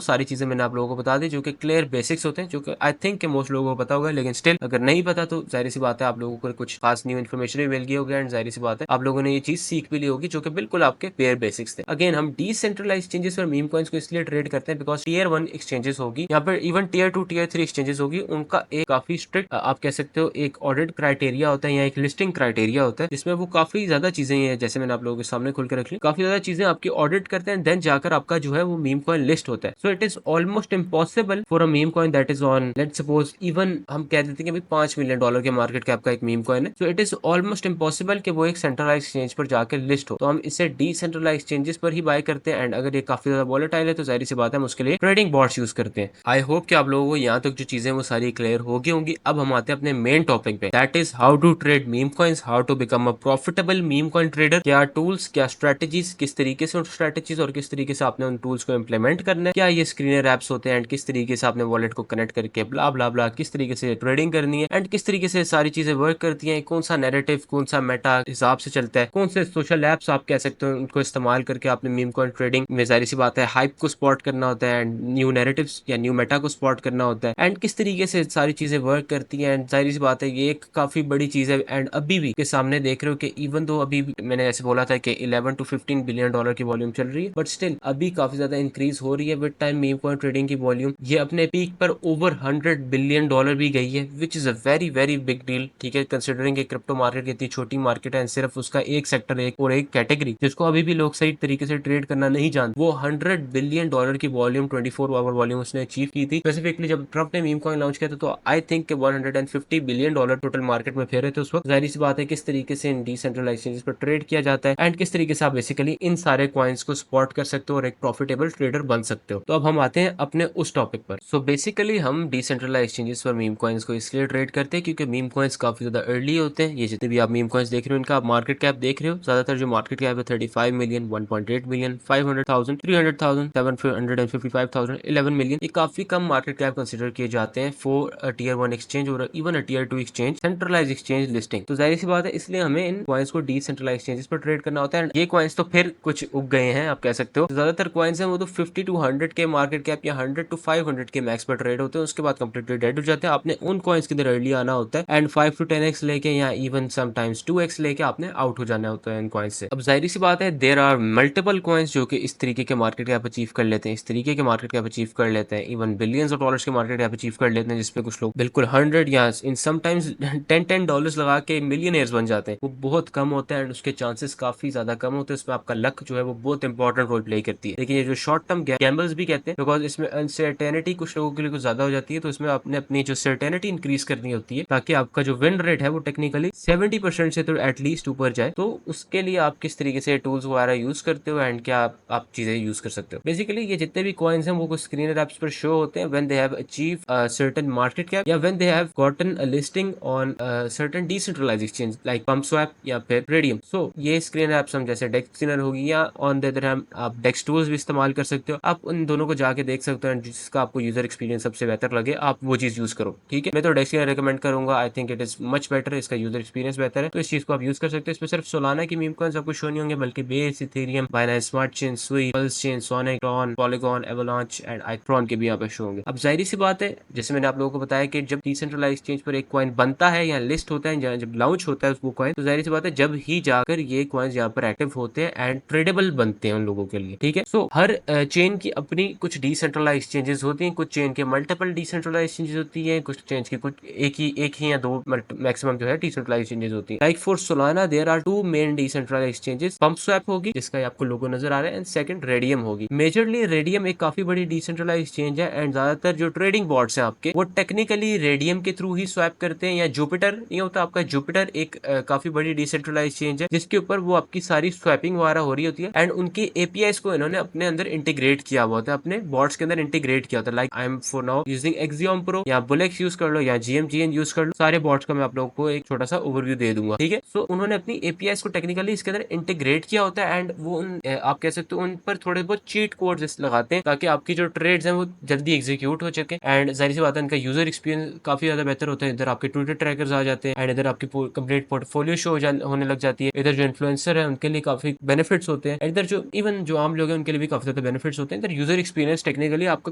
A: सारी चीजें मैंने आप लोगों को बता दी जो कि क्लियर बेसिक्स होते हैं, जो कि आई थिंक कि मोस्ट लोगों को पता होगा। लेकिन स्टिल अगर नहीं पता तो जाहिर सी बात है आप लोगों को कुछ खास न्यू इन्फॉर्मेशन भी मिल गई होगी एंड जाहिर सी बात है आप लोगों ने ये चीज सीख भी ली होगी, जो कि बिल्कुल आपके पेयर बेसिक्स थे। अगेन हम डिसेंट्रलाइज एक्सचेंजेस पर मीम कॉइन्स को इसलिए ट्रेड करते हैं बिकॉज टीयर 1 एक्सचेंजेस होगी, यहाँ पर इवन टीयर 2 टीयर 3 एक्सचेंजेस होगी, उनका एक काफी स्ट्रिक्ट आप कह सकते हो एक ऑडिट क्राइटेरिया होता है या एक लिस्टिंग क्राइटेरिया होता है, जिसमें वो काफी ज्यादा चीजें हैं, जैसे मैंने आप लोगों के सामने खुल कर रख ली, काफी ज्यादा चीजें आपकी ऑडिट करते हैं, देन जाकर आपका जो है वो मीम कॉइन लिस्ट होता है। So it is almost impossible for a meme coin that is on let's suppose even हम कह देते हैं कि $5 मिलियन के मार्केट कैप का एक मीम कॉइन है। So it is almost impossible कि वो एक सेंट्रलाइज एक्सचेंज पर जाकर लिस्ट हो। तो हम इसे डिसेंट्रलाइज एक्सचेंजेस पर ही बाय करते हैं एंड अगर ये काफी ज्यादा वॉलेटाइल है तो जाहिर सी बात है हम उसके लिए ट्रेडिंग बॉट्स यूज करते हैं। आई होप कि आप लोगों को यहाँ तक जो चीजें वो सारी क्लियर होगी होंगी। अब हम आते हैं अपने मेन टॉपिक पे, that is how to trade meme coins, how to become a profitable meme coin trader. क्या टूल्स, क्या स्ट्रेटेजीज, किस तरीके से उन स्ट्रेटेजीज और किस तरीके से आपने उन टूल्स को इम्प्लीमेंट करना है, क्या ये स्क्रीनर एप्स होते हैं एंड किस तरीके से आपने वॉलेट को कनेक्ट करके ब्ला ब्ला ब्ला किस तरीके से ट्रेडिंग करनी है एंड किस तरीके से सारी चीजें वर्क करती हैं, कौन सा नैरेटिव, कौन सा मेटा हिसाब से चलता है, कौन से सोशल एप्स आप कह सकते हो उनको इस्तेमाल करके आपने मीम कॉइन ट्रेडिंग में जाहिर सी बात है हाइप को स्पॉट करना होता है एंड न्यू नैरेटिव्स या न्यू मेटा को स्पॉट करना होता है एंड किस तरीके से सारी चीजें वर्क करती हैं। एंड जाहिर सी बात है ये एक काफी बड़ी चीज है एंड अभी भी के सामने देख रहे हो कि इवन दो अभी मैंने ऐसे बोला था कि 11 to 15 बिलियन डॉलर की वॉल्यूम चल रही है, बट स्टिल अभी काफी ज्यादा इंक्रीज हो रही है with time meme coin trading की वॉल्यूम। ये अपने पीक पर ओवर $100 बिलियन भी गई है, which is a very very big deal. ठीक है, कंसिडरिंग क्रिप्टो मार्केट इतनी छोटी मार्केट है एंड सिर्फ उसका एक सेक्टर एक और एक कैटेगरी जिसको अभी भी लोग सही तरीके से ट्रेड करना नहीं जानते, वो $100 बिलियन की वॉल्यूम 24 आवर वॉल्यूम उसने अचीव की थी। स्पेसिफिकली जब ट्रम्प ने मीम कॉइन लॉन्च किया था तो I think $150 billion total market में फेरे थे उस वक्त। जाहिर सी बात है किस तरीके से इन डिसेंट्रलाइज एक्सचेंजेस पर ट्रेड किया जाता है एंड किस तरीके से आप बेसिकली इन सारे कॉइन्स को स्पॉट कर सकते हो और एक प्रॉफिटेबल ट्रेडर बन सकते हो। तो अब हम आते हैं अपने उस टॉपिक पर। सो बेसिकली हम डिसेंट्रलाइज एक्सचेंजेस पर मीम कॉइन्स को इसलिए ट्रेड करते हैं क्योंकि मीम कॉइन्स काफी ज्यादा अर्ली होते हैं। ये जितने भी आप मीम कॉइन्स देख रहे हो इनका आप मार्केट कैप देख रहे हो, ज्यादातर जो मार्केट कैप है 35 मिलियन, 1.8 मिलियन, 500,000, 300,000, 755,000, 11 मिलियन, ये काफी कम मार्केट कैप कंसिडर किए जाते हैं फॉर टीयर 1 एक्सचेंज और even tier 2 exchange centralize exchange listing. तो जाहिर सी बात है इसलिए हमें इन कॉइन्स को डिसेंट्रलाइज एक्सचेंजेस पर ट्रेड करना होता है। ये कॉइन्स तो फिर कुछ उग गए हैं आप कह सकते हो, ज्यादातर कॉइन्स हैं वो तो 50 to 100 के मार्केट कैप या 100 to 500 के मैक्स पर ट्रेड होते हैं, उसके बाद कंप्लीटली डेड हो जाते हैं। आपने उन कॉइन्स के अंदर अर्ली आना होता है एंड 5 to 10x लेके या इवन समटाइम्स 2x लेके आपने आउट हो जाना होता है इन कॉइन्स से। अब जाहिर सी बात है देयर आर मल्टीपल कॉइन्स जो कि इस तरीके के मार्केट कैप अचीव कर लेते हैं, इस तरीके के मार्केट कैप अचीव कर लेते हैं, इवन बिलियंस ऑफ डॉलर्स के मार्केट कैप अचीव कर लेते हैं, जिसपे कुछ लोग बिल्कुल 100 या इन समटाइम्स $10 लगा के मिलियनियर्स बन जाते हैं। वो बहुत कम होता है एंड उसके चांसेस काफी ज्यादा कम होते हैं, उसमें आपका लक जो है वो बहुत इंपॉर्टेंट रोल प्ले करती है। लेकिन ये जो शॉर्ट टर्म गैम्बल्स भी कहते हैं बिकॉज इसमें अनसर्टेनिटी कुछ लोगों के लिए कुछ ज्यादा हो जाती है, तो इसमें आपने अपनी जो सर्टेनिटी इंक्रीज करनी होती है ताकि आपका जो विन रेट है वो टेक्निकली 70% से तो एटलीस्ट ऊपर जाए। तो उसके लिए आप किस तरीके से टूल्स वगैरह यूज करते हो एंड क्या आप चीजें यूज कर सकते हो। बेसिकली ये जितने भी कॉइन्स हैं वो कुछ स्क्रीनर एप्स पर शो होते हैं when they have achieve certain market cap या when they have gotten a listing on certain decentralized exchange like PumpSwap या फिर रेडियम। सो ये स्क्रीनर एप्स हम जैसे डेक्स स्क्रीनर होगी या ऑन द अदर हैंड आप डेक्स टूल्स भी इस्तेमाल कर सकते हो। आप उन दोनों को जाके देख सकते हो जिसका आपको यूजर एक्सपीरियंस सबसे बेहतर लगे आप वो चीज यूज करो। ठीक है, मैं तो डेक्स स्क्रीनर रिकमेंड करूंगा, I think it is much better, इसका यूजर एक्सपीरियंस बेहतर है, तो इस चीज को आप यूज कर सकते हो। इसमें सिर्फ सोलाना की मीम कॉइन्स आपको शो नहीं होंगे बल्कि Base, Ethereum, Binance smart chain, Sui, pulse chain, Sonic, Tron, Polygon, Avalanche and आइट्रॉन के भी यहाँ पे शो होंगे। अब जाहिर सी बात है जैसे मैंने आप लोगों को बताया कि जब डिसेंट्रलाइज एक्सचेंज पर एक कॉइन बनता है या लिस्ट होता है, जब लॉन्च होता है वो कॉइन, तो जाहिर सी बात है जब ही जाकर ये कॉइन्स यहाँ पर एक्टिव होते हैं एंड ट्रेडेबल बनते हैं उन लोगों के लिए। ठीक है, सो हर चेन की अपनी कुछ डिसेंट्रलाइज एक्सचेंजेस होती हैं, कुछ चेन के मल्टीपल डिसेंट्रलाइज एक्सचेंजेस होती हैं, कुछ चेन के कुछ एक ही या दो मैक्सिमम जो है डिसेंट्रलाइज एक्सचेंजेस होती हैं। Like for Solana there are two main decentralize exchanges, pump swap होगी जिसका आपको लोगो नजर आ रहा है, एंड सेकंड रेडियम होगी। मेजरली रेडियम एक काफी बड़ी डिसेंट्रलाइज एक्सचेंज है, एंड ज्यादातर जो ट्रेडिंग बॉर्ड्स हैं आपके वो टेक्निकली रेडियम के थ्रू ही स्वैप करते हैं, या जुपिटर नहीं होता आपका, जुपिटर एक काफी बड़ी डिसेंट्रलाइज एक्सचेंज है जिसके ऊपर वो आपकी सारी स्वैपिंग वगैरह हो रही होती है, एंड उनके एपीआईस को इन्होंने अपने अंदर इंटीग्रेट किया हुआ होता है, अपने बॉर्ड्स के अंदर इंटीग्रेट किया होता है। Like I am for now using axiom pro, या बुलेक्स यूज कर लो या जीएमजीएन यूज कर लो, सारे बॉर्ड्स का मैं आप लोगों को एक छोटा सा ओवरव्यू दे दूंगा, ठीक है। सो उन्होंने अपनी एपीआईस को टेक्निकली इसके अंदर इंटीग्रेट किया होता है, एंड वो आप कह सकते हो उन पर थोड़े बहुत चीट कोड्स लगाते हैं ताकि आपकी जो ट्रेड्स हैं वो जल्दी एग्जीक्यूट हो सके, एंड जाहिर सी बात है इनका यूजर एक्सपीरियंस काफी ज्यादा बेहतर होता है। इधर आपके ट्विटर ट्रैकर्स आ जाते हैं, एंड इधर आपकी कंप्लीट पोर्टफोलियो शो होने लग जाती है। इधर जो इन्फ्लुएंसर है उनके लिए काफी बेनिफिट्स होते हैं, इधर जो इवन जो आम लोग हैं उनके लिए भी काफी ज्यादा बेनिफिट्स होते हैं। इधर यूजर एक्सपीरियंस टेक्निकली आपका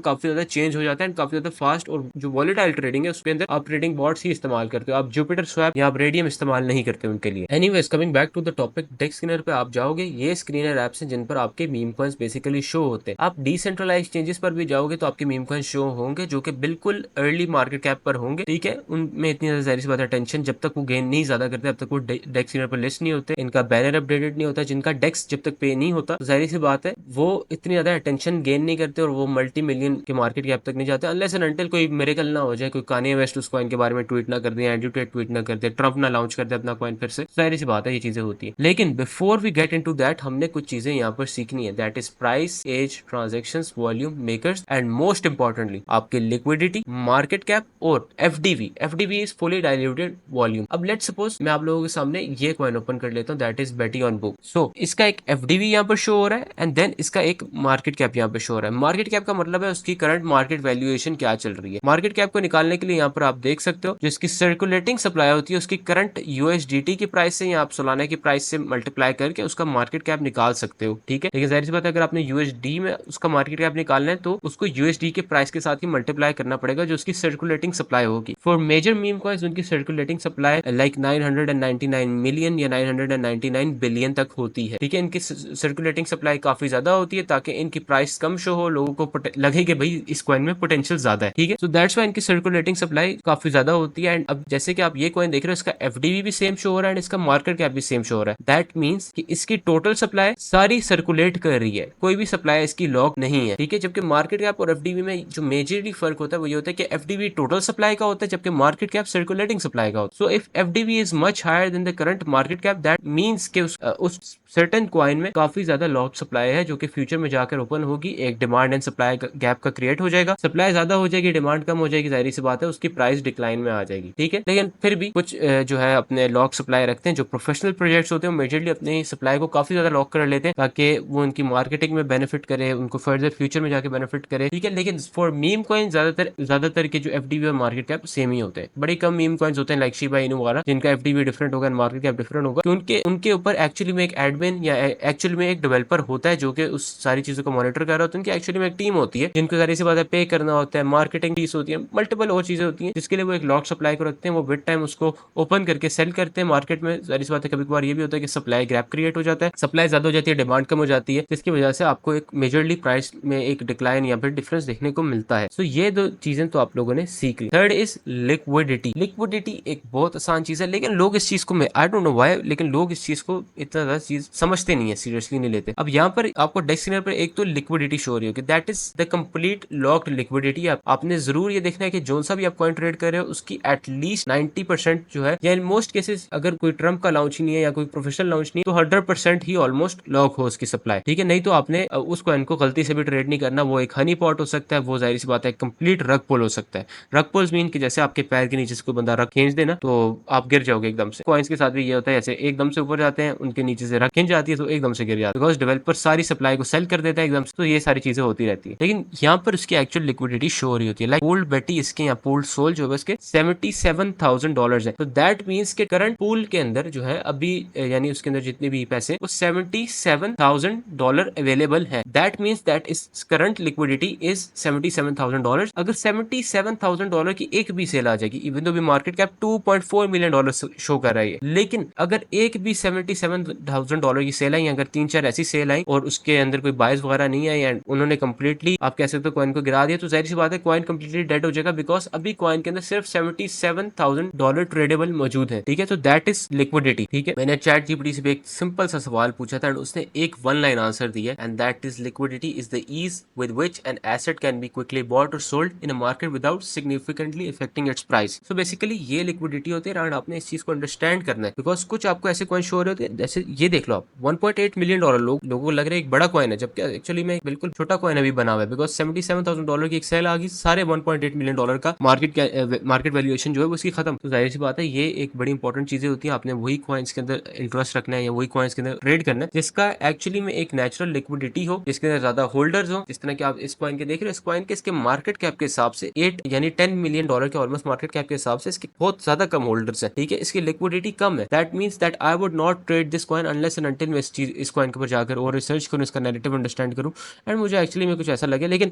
A: काफी ज्यादा चेंज हो जाता है, एंड काफी ज्यादा फास्ट, और जो वॉलेटाइल ट्रेडिंग है उसके अंदर आप ट्रेडिंग बॉट्स ही इस्तेमाल करते हो, आप जुपिटर स्वैप या आप रेडियम इस्तेमाल नहीं करते उनके लिए। Anyways coming back to the topic, dex screener पे आप जाओगे, ये स्क्रीनर एप्स हैं जिन पर आपके मीम कॉइंस बेसिकली शो होते हैं। आप डिसेंट्रलाइज एक्सचेंजेस पर भी जाओगे तो आपके मीम कॉइंस शो होंगे जो कि बिल्कुल अर्ली मार्केट कैप पर होंगे, ठीक है। उनमें इतनी ज्यादा जाहिर सी बात है टेंशन, जब तक वो गेन नहीं ज्यादा करते तब तक वो डेक्स स्क्रीनर पर लिस्ट नहीं होते, इनका बैनर अपडेटेड नहीं होता, जिनका डेक्स जब तक पे नहीं होता जाहिर सी बात है वो इतनी ज्यादा अटेंशन गेन नहीं करते और वो मल्टी मिलियन के मार्केट कैप तक नहीं जाते, अनलेस एंड अनटिल कोई मिरेकल ना हो जाए, कोई कान्ये वेस्ट उस कॉइन के बारे में ट्वीट ना कर दे, एंड्रयू टेट ट्वीट ना कर दे, ट्रम्प ना लॉन्च कर दे अपना कॉइन फिर से, जाहिर सी बात है ये चीजें होती है। लेकिन before we get into that हमने कुछ चीजें यहाँ पर सीखनी है, that is price, age, transactions, volume, makers, and most importantly आपके लिक्विडिटी, मार्केट कैप और FDV. FDV is fully diluted volume. अब लेट्स सपोज मैं आप लोगों के सामने ये कॉइन ओपन कर लेता हूँ, दैट इज बेटी ऑन बुक। सो इसका एक एफडीवी यहाँ पर शो हो रहा है, एंड देन इसका एक मार्केट कैप यहाँ पे शो हो रहा है। मार्केट कैप का मतलब है उसकी करंट मार्केट वैल्यूएशन क्या चल रही है। मार्केट कैप को निकालने के लिए यहाँ पर आप देख सकते हो जिसकी सर्कुलेटिंग सप्लाई होती है उसकी करंट यूएसडीटी की प्राइस से या आप सोलाना की प्राइस से मल्टीप्लाई करके उसका मार्केट कैप निकाल सकते हो, ठीक है। लेकिन जाहिर सी बात है अगर आपने यूएसडी में उसका मार्केट कैप निकालना है तो उसको यूएसडी के प्राइस के साथ ही मल्टीप्लाई करना पड़ेगा जो उसकी सर्कुलेटिंग सप्लाई होगी। फॉर मेजर मीम कॉइंस उनकी सर्कुलेटिंग सप्लाई लाइक 999 मिलियन या 999 बिलियन तक होती है, ठीक है। इनकी सर्कुलेटिंग सप्लाई काफी ज्यादा होती है ताकि इनकी प्राइस कम शो हो, लोगों को लगे कि भाई इस कॉइन में पोटेंशियल ज्यादा है, ठीक है। सो दैट्स व्हाई इनकी सर्कुलेटिंग सप्लाई काफी ज्यादा होती है। एंड अब जैसे कि आप ये कॉइन देख रहे हो इसका एफडीवी भी सेम शो हो रहा है एंड इसका मार्केट कैप भी सेम शो हो रहा है। दैट मींस कि इसकी टोटल सप्लाई सारी सर्कुलेट कर रही है, कोई भी सप्लाई इसकी लॉक नहीं है, ठीक है। जबकि मार्केट कैप और एफडीवी में जो मेजरली फर्क होता है वो ये होता है कि एफडीवी टोटल सप्लाई का होता है जबकि मार्केट कैप सर्कुलेटिंग सप्लाई का होता है। So if FDV is much higher than the current market cap that means कि उस सर्टेन कॉइन में काफी ज्यादा लॉट सप्लाई है जो कि फ्यूचर में जाकर ओपन होगी, एक डिमांड एंड सप्लाई गैप का क्रिएट हो जाएगा, सप्लाई ज्यादा हो जाएगी, डिमांड कम हो जाएगी, जाहिर सी बात है उसकी प्राइस डिक्लाइन में आ जाएगी, ठीक है। लेकिन फिर भी कुछ जो है अपने लॉक सप्लाई रखते हैं, जो प्रोफेशनल प्रोजेक्ट्स होते हैं मेजरली अपनी सप्लाई को काफी ज्यादा लॉक कर लेते हैं ताकि वो उनकी मार्केटिंग में बेनिफिट करे, उनको फर्दर फ्यूचर में जाके बेनिफिट करे, ठीक है। लेकिन फॉर मीम कॉइन ज्यादातर के जो एफडीवी और मार्केट कैप सेम ही होते हैं। बड़े कम मीम कॉइन्स होते हैं लाइक शिबा इनू वगैरह जिनका एफडीवी डिफरेंट होगा, मार्केट कैप डिफरेंट होगा, क्योंकि उनके ऊपर एक्चुअली में एक एडमिन या एक्चुअली में एक डेवलपर होता है जो कि उस सारी चीजों को मॉनिटर कर रहा होता है। उनकी एक्चुअली में एक टीम होती है जिनको सारी सी बात है पे करना होता है, मार्केटिंग फीस होती है, मल्टीपल और चीजें होती हैं जिसके लिए वो एक लॉट सप्लाई को रखते हैं, वो विद टाइम उसको ओपन करके सेल करते हैं मार्केट में। सारी सी बात है कभी कभार ये भी होता है कि सप्लाई गैप क्रिएट हो जाता है, सप्लाई ज्यादा हो जाती है, डिमांड कम हो जाती है, जिसकी वजह से आपको एक मेजरली प्राइस में एक डिक्लाइन या फिर डिफरेंस देखने को मिलता है। सो ये दो चीजें तो आप लोगों ने सीख ली। Third is liquidity. लिक्विडिटी एक बहुत आसान चीज है लेकिन लोग इस चीज को आई डोंट नो व्हाई, लेकिन लोग इस चीज को इतना ज्यादा चीज समझते नहीं है, सीरियसली नहीं लेते। अब यहाँ पर आपको डेस्क स्क्रीनर पर एक तो लिक्विडिटी शो हो रही होगी, that is the complete locked liquidity. आपने जरूर ये देखना है कि जो सा भी आप कॉइन ट्रेड कर रहे हो उसकी एटलीस्ट 90% जो है, या इन मोस्ट केसेस अगर कोई ट्रम्प का लॉन्च नहीं है या कोई प्रोफेशनल लॉन्च नहीं है तो 100% ही ऑलमोस्ट लॉक हो उसकी सप्लाई, ठीक है। नहीं तो आपने उस कॉइन को गलती से भी ट्रेड नहीं करना, वो एक हनी पॉट हो सकता है, वो जाहिर सी बात है कंप्लीट रग पुल हो सकता है। रग पुल्स मीन कि जैसे आपके पैर के नीचे से कोई बंदा रग खींच देना तो आप गिर जाओगे एकदम से। कॉइन्स के साथ भी ये होता है, जैसे एकदम से ऊपर जाते हैं उनके नीचे से रग खींच जाती है तो एकदम से गिर जाते हैं, बिकॉज डेवलपर सारी सप्लाई को सेल कर देता है एकदम से, तो ये सारी चीजें होती रहती है। लेकिन यहाँ पर उसकी एक्चुअल लिक्विडिटी शो हो रही होती है, लाइक पूल्ड बेटी इसके यहाँ पूल्ड सोल जो है उसके $77,000 है। तो दैट मीन्स के करंट पूल के अंदर जो है अभी यानी उसके अंदर जितने भी पैसे वो $77,000 अवेलेबल है। That means that is current liquidity is $77,000। अगर $77,000 की एक भी सेल आ जाएगी, इवन दो भी मार्केट कैप $2.4 मिलियन शो कर रही है, लेकिन अगर एक भी $77,000 की सेल आई, अगर 3-4 ऐसी सेल आई और उसके अंदर कोई बायस वगैरह नहीं आई एंड उन्होंने कंप्लीटली आप कह सकते हो कॉइन को गिरा दिया, तो जाहिर सी बात है कॉइन कंप्लीटली डेड हो जाएगा, बिकॉज अभी कॉइन के अंदर सिर्फ $77,000 ट्रेडेबल मौजूद है। ठीक है, तो दैट इज लिक्विडिटी। ठीक है, मैंने चैट जीपीटी से भी एक सिंपल सा सवाल पूछा था एंड उसने एक वन लाइन आंसर दिया, and that is liquidity is the ease with which an asset can be quickly bought or sold in a market without significantly affecting its price. So basically ये liquidity होती है and आपने इस चीज को understand करना है, बिकॉज कुछ आपको ऐसे कॉइन शो हो रहे होते हैं, जैसे ये देख लो आप $1.8 मिलियन लोगों को लग रहा है एक बड़ा कॉइन है, जबकि एक्चुअली में बिल्कुल छोटा कॉइन अभी बना हुआ है, बिकॉज $77,000 की एक सेल आ गई, सारे $1.8 मिलियन का मार्केट वैल्यूएशन जो है उसकी खत्म। तो जाहिर सी बात है ये एक बड़ी इंपॉर्टेंट चीजें होती है, आपने वही कॉइन्स के अंदर इंटरेस्ट रखना है या वही कॉइन्स के अंदर ट्रेड करना है जिसका एक्चुअली में एक नेचुरल लिक्विडिटी हो, जिसके अंदर ज्यादा होल्डर्स हो। जिस तरह के आप इस कॉइन के देख रहे हो, इस कॉइन के इसके मार्केट कैप के हिसाब से 8 यानी $10 मिलियन के ऑलमोस्ट मार्केट कैप के हिसाब से इसके बहुत ज्यादा कम होल्डर्स है। ठीक है, इसकी लिक्विडिटी कम है, that means that I would not trade this coin unless and until मैं इस कॉइन के ऊपर जाकर और रिसर्च करूं, इसका नैरेटिव अंडरस्टैंड करूं एंड मुझे एक्चुअली में कुछ ऐसा लगे। लेकिन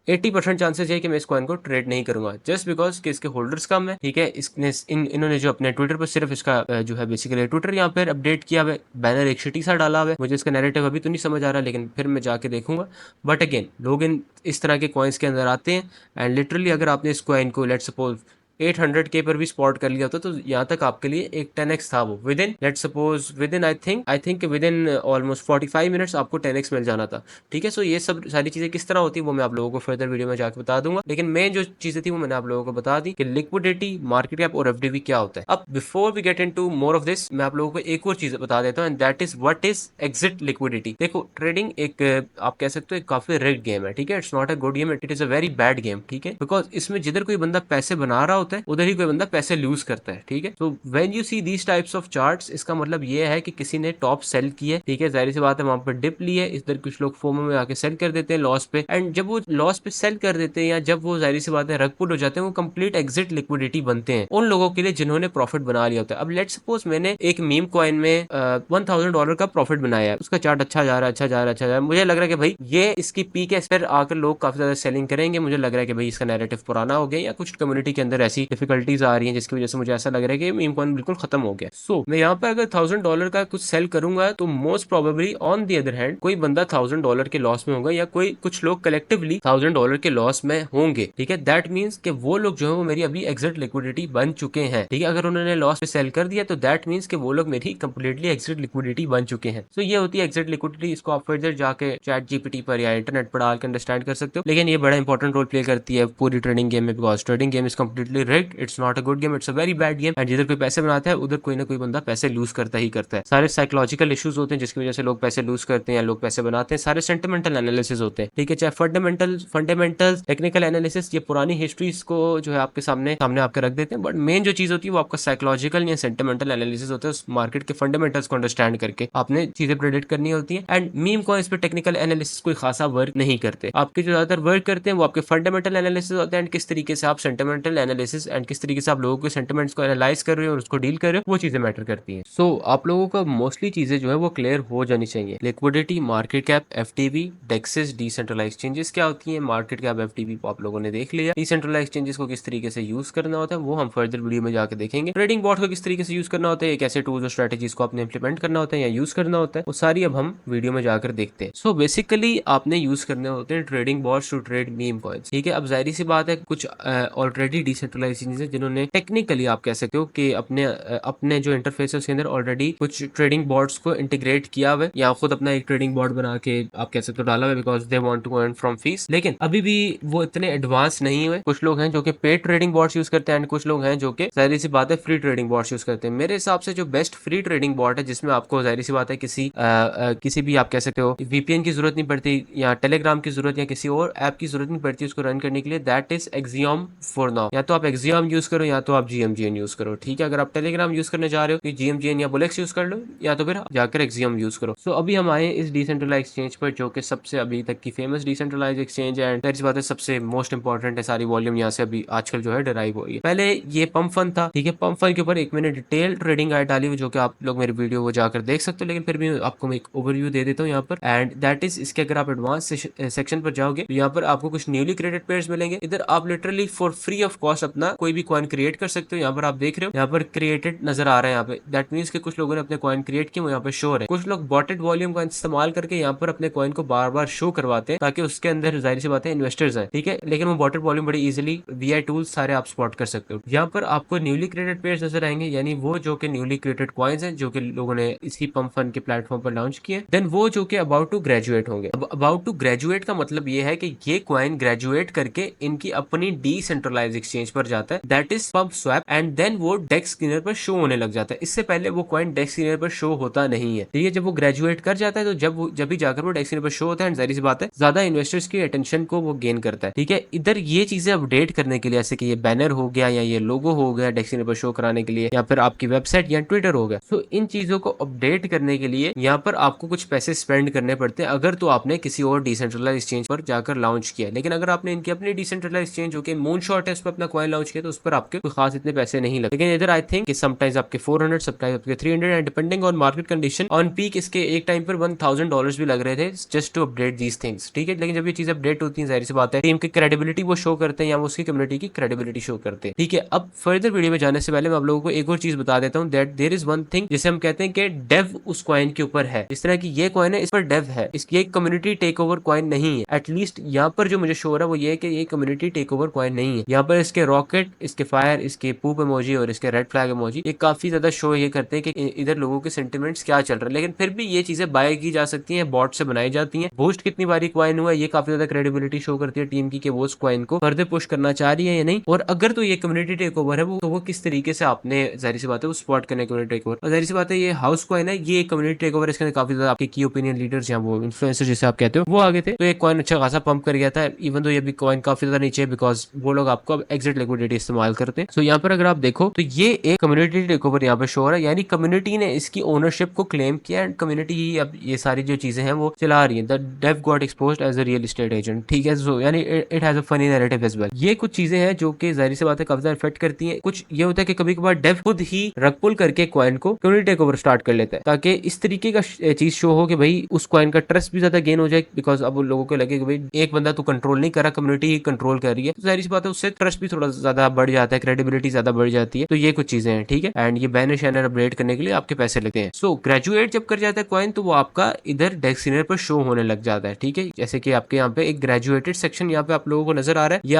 A: 80% चांसेस है कि मैं इस कॉइन को ट्रेड नहीं करूंगा, जस्ट बिकॉज कि इसके होल्डर्स कम है। ठीक है, इसने इन्होंने जो अपने ट्विटर पर सिर्फ इसका जो है बेसिकली ट्विटर यहाँ पर अपडेट किया हुआ है, बैनर एक शिटी सा डाला हुआ है, मुझे इसका नैरेटिव अभी तो नहीं समझ आ रहा, लेकिन फिर मैं जाके देखूंगा। बट अगेन लोग इस तरह के कॉइन्स के अंदर आते हैं एंड लिटरली अगर आपने इस कॉइन को लेट सपोज 800K पर भी स्पॉट कर लिया होता तो यहाँ तक आपके लिए एक 10x था वो with in let suppose with in I think with in almost 45 minutes आपको 10x मिल जाना था। ठीक है, सो ये सब सारी चीजें किस तरह होती है वो मैं आप लोगों को फर्दर वीडियो में जाकर बता दूंगा, लेकिन मेन जो चीजें थी वो मैंने आप लोगों को बता दी कि लिक्विडिटी, मार्केट कैप और एफडीवी क्या होता है। अब before we get into more of this मैं आप लोगों को एक और चीज बता देता हूँ and that is what is exit liquidity. देखो ट्रेडिंग एक आप कह सकते हो काफी रिस्क गेम है। ठीक है, it's not a good game, it is a very bad game. ठीक है, बिकॉज इसमें जिधर कोई बंदा पैसे बना रहा होता है उधर ही कोई बंदा पैसे लूज करता है। ठीक है, तो when you see these types of charts, इसका मतलब ये है कि किसी ने टॉप सेल की है। ठीक है, जाहिर सी बात है वहां पर डिप ली है, इधर कुछ लोग फोमो में आके सेल कर देते हैं लॉस पे, एंड जब वो लॉस पे सेल कर देते हैं या जब वो जाहिर सी बात है रग पुल हो जाते हैं, वो कंप्लीट एग्जिट लिक्विडिटी बनते हैं उन लोगों के लिए जिन्होंने प्रॉफिट बना लिया होता है। अब लेट सपोज मैंने एक मीम कॉइन में $1,000 का प्रॉफिट बनाया है, उसका चार्ट अच्छा जा रहा है, अच्छा जा रहा है, अच्छा जा रहा है, मुझे लग रहा है कि भाई ये इसकी पीक है, इस पर आकर लोग काफी ज्यादा सेलिंग करेंगे, मुझे लग रहा है कि भाई इसका नैरेटिव पुराना हो गया या कुछ कम्युनिटी के अंदर ऐसी डिफिकल्टीज आ रही है जिसकी वजह से मुझे ऐसा लग रहा है कि मीम कॉइन बिल्कुल खत्म हो गया। सो मैं यहाँ पे अगर $1,000 का कुछ सेल करूंगा तो most probably on the other hand कोई बंदा $1,000 के लॉस में होगा या कोई कुछ लोग कलेक्टिवली $1,000 के लॉस में होंगे। ठीक है, दैट मीन्स कि वो लोग जो है वो मेरी अभी एग्जिट लिक्विडिटी बन चुके हैं। ठीक है, अगर उन्होंने लॉस पे सेल कर दिया तो दैट मीन्स कि वो लोग मेरी कंप्लीटली एग्जिट लिक्विडिटी बन चुके हैं। सो ये होती है एग्जिट लिक्विडिटी। इसको आप फर्दर जाके चैट जीपीटी पर या इंटरनेट पर डाल के अंडरस्टैंड कर सकते हो, लेकिन ये बड़ा इंपॉर्टेंट रोल प्ले करती है पूरी ट्रेडिंग गेम में, because trading game is completely rigged, it's not a good game, it's a very bad game and जिधर कोई पैसे बनाता है उधर कोई ना कोई बंदा पैसे लूज करता ही करता है। सारे साइकोलॉजिकल इश्यूज होते हैं जिसकी वजह से लोग पैसे लूज करते हैं या लोग पैसे बनाते हैं, सारे सेंटिमेंटल एनालिसिस होते हैं। ठीक है, चाहे फंडामेंटल टेक्निकल एनालिसिस, ये पुरानी हिस्ट्रीज को जो है आपके सामने आपके रख देते हैं, बट मेन जो चीज होती है वो आपका साइकोलॉजिकल या सेंटिमेंटल एनालिसिस होता है। उस मार्केट के फंडामेंटल्स को अंडरस्टैंड करके आपने चीजें प्रेडिक्ट करनी होती है एंड मीम को इस पर टेक्निकल एनालिसिस कोई खासा वर्क नहीं करते। आपके जो ज्यादातर वर्क करते हैं वो आपके फंडामेंटल एनालिसिस होते हैं एंड किस तरीके से आप सेंटिमेंटल एनालिसिस एंड किस तरीके से आप लोगों के सेंटिमेंट्स को एनालाइज कर रहे हो और उसको डील कर रहे हो, वो चीजें मैटर करती हैं। सो आप लोगों का मोस्टली चीजें जो है वो क्लियर हो जानी चाहिए। Liquidity, market cap, FTV, DEXes, decentralize exchanges क्या होती है, मार्केट कैप, एफटीवी आप लोगों ने देख लिया। डिसेंट्रलाइज एक्सचेंजेस को किस तरीके से यूज करना होता है वो हम फर्दर वीडियो में जाकर देखेंगे। ट्रेडिंग बॉट को किस तरीके से यूज करना होता है, कैसे टूल्स और स्ट्रेटेजीज को आपने इंप्लीमेंट करना होता है या यूज करना होता है, वो सारी अब हम वीडियो में जाकर देखते हैं। सो बेसिकली आपने यूज करने होते हैं trading bots to trade meme coins. ठीक है, अब जाहिर सी बात है कुछ ऑलरेडी डिसेंट्रलाइज एक्सचेंजेस जिन्होंने टेक्निकली आप कह सकते हो कि अपने जो इंटरफेस है उसके अंदर ऑलरेडी कुछ ट्रेडिंग बॉट्स को इंटीग्रेट किया हुआ है या खुद अपना एक ट्रेडिंग बॉट बना के आप कह सकते हो डाला हुआ है, because they want to earn from fees. लेकिन अभी भी वो इतने एडवांस नहीं हुए। कुछ लोग हैं जो कि पेड ट्रेडिंग बॉट्स यूज करते हैं एंड कुछ लोग हैं जो कि जाहिर सी बात है फ्री ट्रेडिंग बॉट्स यूज करते हैं। मेरे हिसाब से जो बेस्ट फ्री ट्रेडिंग बॉट है जिसमें आपको जाहिर सी बात है किसी भी आप कह सकते हो वीपीएन की जरूरत नहीं पड़ती या टेलीग्राम की जरूरत या किसी और ऐप की जरूरत नहीं पड़ती उसको रन करने के लिए, that is axiom for now. या तो आप एक्सियम यूज करो या तो आप जीएमजीएन यूज करो। ठीक है, अगर आप टेलीग्राम यूज करने जा रहे हो तो जीएमजीएन या बुलेक्स यूज कर लो या तो फिर जाकर एक्सियम यूज करो। सो अभी हम आए इस डिसेंट्रलाइज एक्सचेंज पर जो कि सबसे अभी तक की फेमस डिसेंट्रलाइज एक्सचेंज है एंड बात है सबसे मोस्ट इंपॉर्टेंट है। सारी वॉल्यूम यहाँ से अभी आजकल जो है डराइव हो रही है। पहले ये पंप फन था। ठीक है, पंप फन के ऊपर एक मैंने डिटेल ट्रेडिंग गाइड डाली हुई जो कि आप लोग मेरी वीडियो वो जाकर देख सकते हो, लेकिन फिर भी आपको मैं एक ओवरव्यू दे देता हूँ यहाँ पर एंड दैट इज इसके अगर आप एडवांस सेक्शन पर जाओगे तो यहाँ पर आपको कुछ न्यूली क्रिएटेड पेयर्स मिलेंगे। इधर आप literally for free of cost अपना कोई भी कॉइन क्रिएट कर सकते हो। यहाँ पर आप देख रहे हो, यहाँ पर क्रिएटेड नजर आ रहा है यहाँ पे। दैट मीन्स कि कुछ लोगों ने अपने कॉइन क्रिएट किए, वो यहाँ पे शो है। कुछ लोग बॉटेड वॉल्यूम का इस्तेमाल करके यहाँ पर अपने कॉइन को बार बार शो करवाते हैं ताकि उसके अंदर जाहिर सी बात है इन्वेस्टर्स हैं, ठीक है। लेकिन वो बॉटेड वॉल्यूम बड़ी इजीली वीआई टूल्स सारे आप स्पॉट कर सकते हो। यहाँ पर आपको न्यूली क्रिएटेड पेयर्स नजर आएंगे, यानी वो जो कि न्यूली क्रिएटेड कॉइन्स हैं जो कि लोगों ने इसी पंप फंड के प्लेटफॉर्म पर लॉन्च किए। देन वो जो कि अबाउट टू ग्रेजुएट होंगे। अब अबाउट टू ग्रेजुएट का मतलब ये है कि ये कॉइन ग्रेजुएट करके इनकी अपनी डिसेंट्रलाइज एक्सचेंज पर जाता है, that is pump swap, and then वो डेक्स स्क्रीनर पर शो होने लग जाता है। इससे पहले वो कॉइन डेक्स स्क्रीनर पर शो होता नहीं है, ठीक है। जब वो ग्रेजुएट कर जाता है तो जब भी जाकर वो डेक्स स्क्रीनर पर शो होता है, जाहिर सी बात है ज्यादा इन्वेस्टर्स की अटेंशन को वो गेन करता है, ठीक है। इधर ये चीजें अपडेट करने के लिए, जैसे कि ये बैनर हो गया या ये लोगो हो गया डेक्स स्क्रीनर पर शो कराने के लिए, या फिर आपकी वेबसाइट या ट्विटर हो गया, तो इन चीजों को अपडेट करने के लिए यहाँ पर आपको कुछ पैसे स्पेंड करने पड़ते हैं अगर तो आपने किसी और डिसेंट्रलाइज एक्सचेंज पर जाकर लॉन्च किया। लेकिन अगर आपने इनकी अपनी डिसेंट्रलाइज एक्सचेंज जो कि मून शॉट है उस पर अपना कॉइन लॉन्च किया तो उस पर आपके कोई खास इतने पैसे नहीं लगते। लेकिन इधर आई थिंक समटाइम्स आपके 400, समटाइम्स आपके 300 and depending on market condition, on peak इसके एक टाइम पर $1000 भी लग रहे थे just to update these things, ठीक है। लेकिन जब ये चीज अपडेट होती है, जाहिर सी बात है टीम की क्रेडिबिलिटी वो शो करते हैं या उसकी कम्युनिटी की क्रेडिबिलिटी शो करते हैं, ठीक है। अब फर्दर वीडियो में जाने से पहले मैं आप लोगों को एक और चीज बता देता हूँ, that there is one thing जिसे हम कहते हैं कि डेव उस कॉइन के ऊपर है। इस तरह की ये कॉइन है, इस पर डेव है, इसकी एक कम्युनिटी टेक ओवर कॉइन नहीं है। एटलीस्ट यहाँ पर जो मुझे शो हो रहा है वो ये है कि ये कम्युनिटी टेक ओवर कॉइन नहीं है। यहाँ पर इसके रॉकेट, इसके फायर, इसके पूप इमोजी और इसके रेड फ्लैग इमोजी ये काफी ज्यादा शो ये करते हैं कि इधर लोगों के सेंटिमेंट्स क्या चल रहे हैं। लेकिन फिर भी ये चीजें बाय की जा सकती हैं, बॉट से बनाई जाती हैं। बूस्ट कितनी बारी कॉइन हुआ ये काफी ज्यादा क्रेडिबिलिटी शो करती है टीम की कि वो उस कॉइन को फर्दर पुश करना चाह रही है या नहीं। और अगर तो ये कम्युनिटी टेक ओवर है तो वो किस तरीके से आपने जाहिर सी बात है वो स्पॉट करने कम्युनिटी टेक ओवर। और जाहिर सी बात है ये हाउस कॉइन है, ये कम्युनिटी टेक ओवर, इसके अंदर काफी ज्यादा आपके की ओपिनियन लीडर्स या वो इन्फ्लुएंसर जिसे आप कहते हो वो आगे थे, तो एक कॉइन अच्छा खासा पंप कर गया था। इवन तो ये भी कॉइन काफी ज्यादा नीचे है बिकॉज वो लोग आपको अब एग्जिट लिक्विडिटी इस्तेमाल करते हैं। सो यहाँ पर अगर आप देखो तो ये एक कम्युनिटी टेक ओवर यहाँ पे शो हो रहा है, यानी कम्युनिटी ने इसकी ओनरशिप को क्लेम किया एंड कम्युनिटी ही अब ये सारी जो चीजें हैं वो चला रही है। The dev got exposed as a real estate agent, ठीक है। सो यानी it has a funny narrative as well. ये कुछ चीजें हैं जो कि जाहिर सी बात है काफी ज्यादा इफेक्ट करती हैं। कुछ ये होता है कि कभी कभार डेव खुद ही रग पुल करके कॉइन को कम्युनिटी टेक ओवर स्टार्ट कर लेता है ताकि इस तरीके का चीज शो हो कि भाई उस कॉइन का ट्रस्ट भी ज्यादा गेन हो जाए, बिकॉज अब लोगों को लगे कि भाई एक बंदा तो कंट्रोल नहीं कर रहा, कम्युनिटी ही कंट्रोल कर रही है, तो जाहिर सी बात है उससे ट्रस्ट भी थोड़ा ज्यादा बढ़ जाता है, क्रेडिबिलिटी ज्यादा बढ़ जाती है। तो ये कुछ चीजें हैं, ठीक है। एंड ये बैनर शैनर अपडेट करने के लिए आपके पैसे लगते हैं। सो ग्रेजुएट जब कर जाता है कॉइन तो वो आपका इधर डेक्स स्क्रीनर पर शो होने लग जाता है, ठीक है। जैसे कि आपके यहाँ पे एक ग्रेजुएटेड सेक्शन यहाँ पे आप लोगों को नजर आ रहा है। ये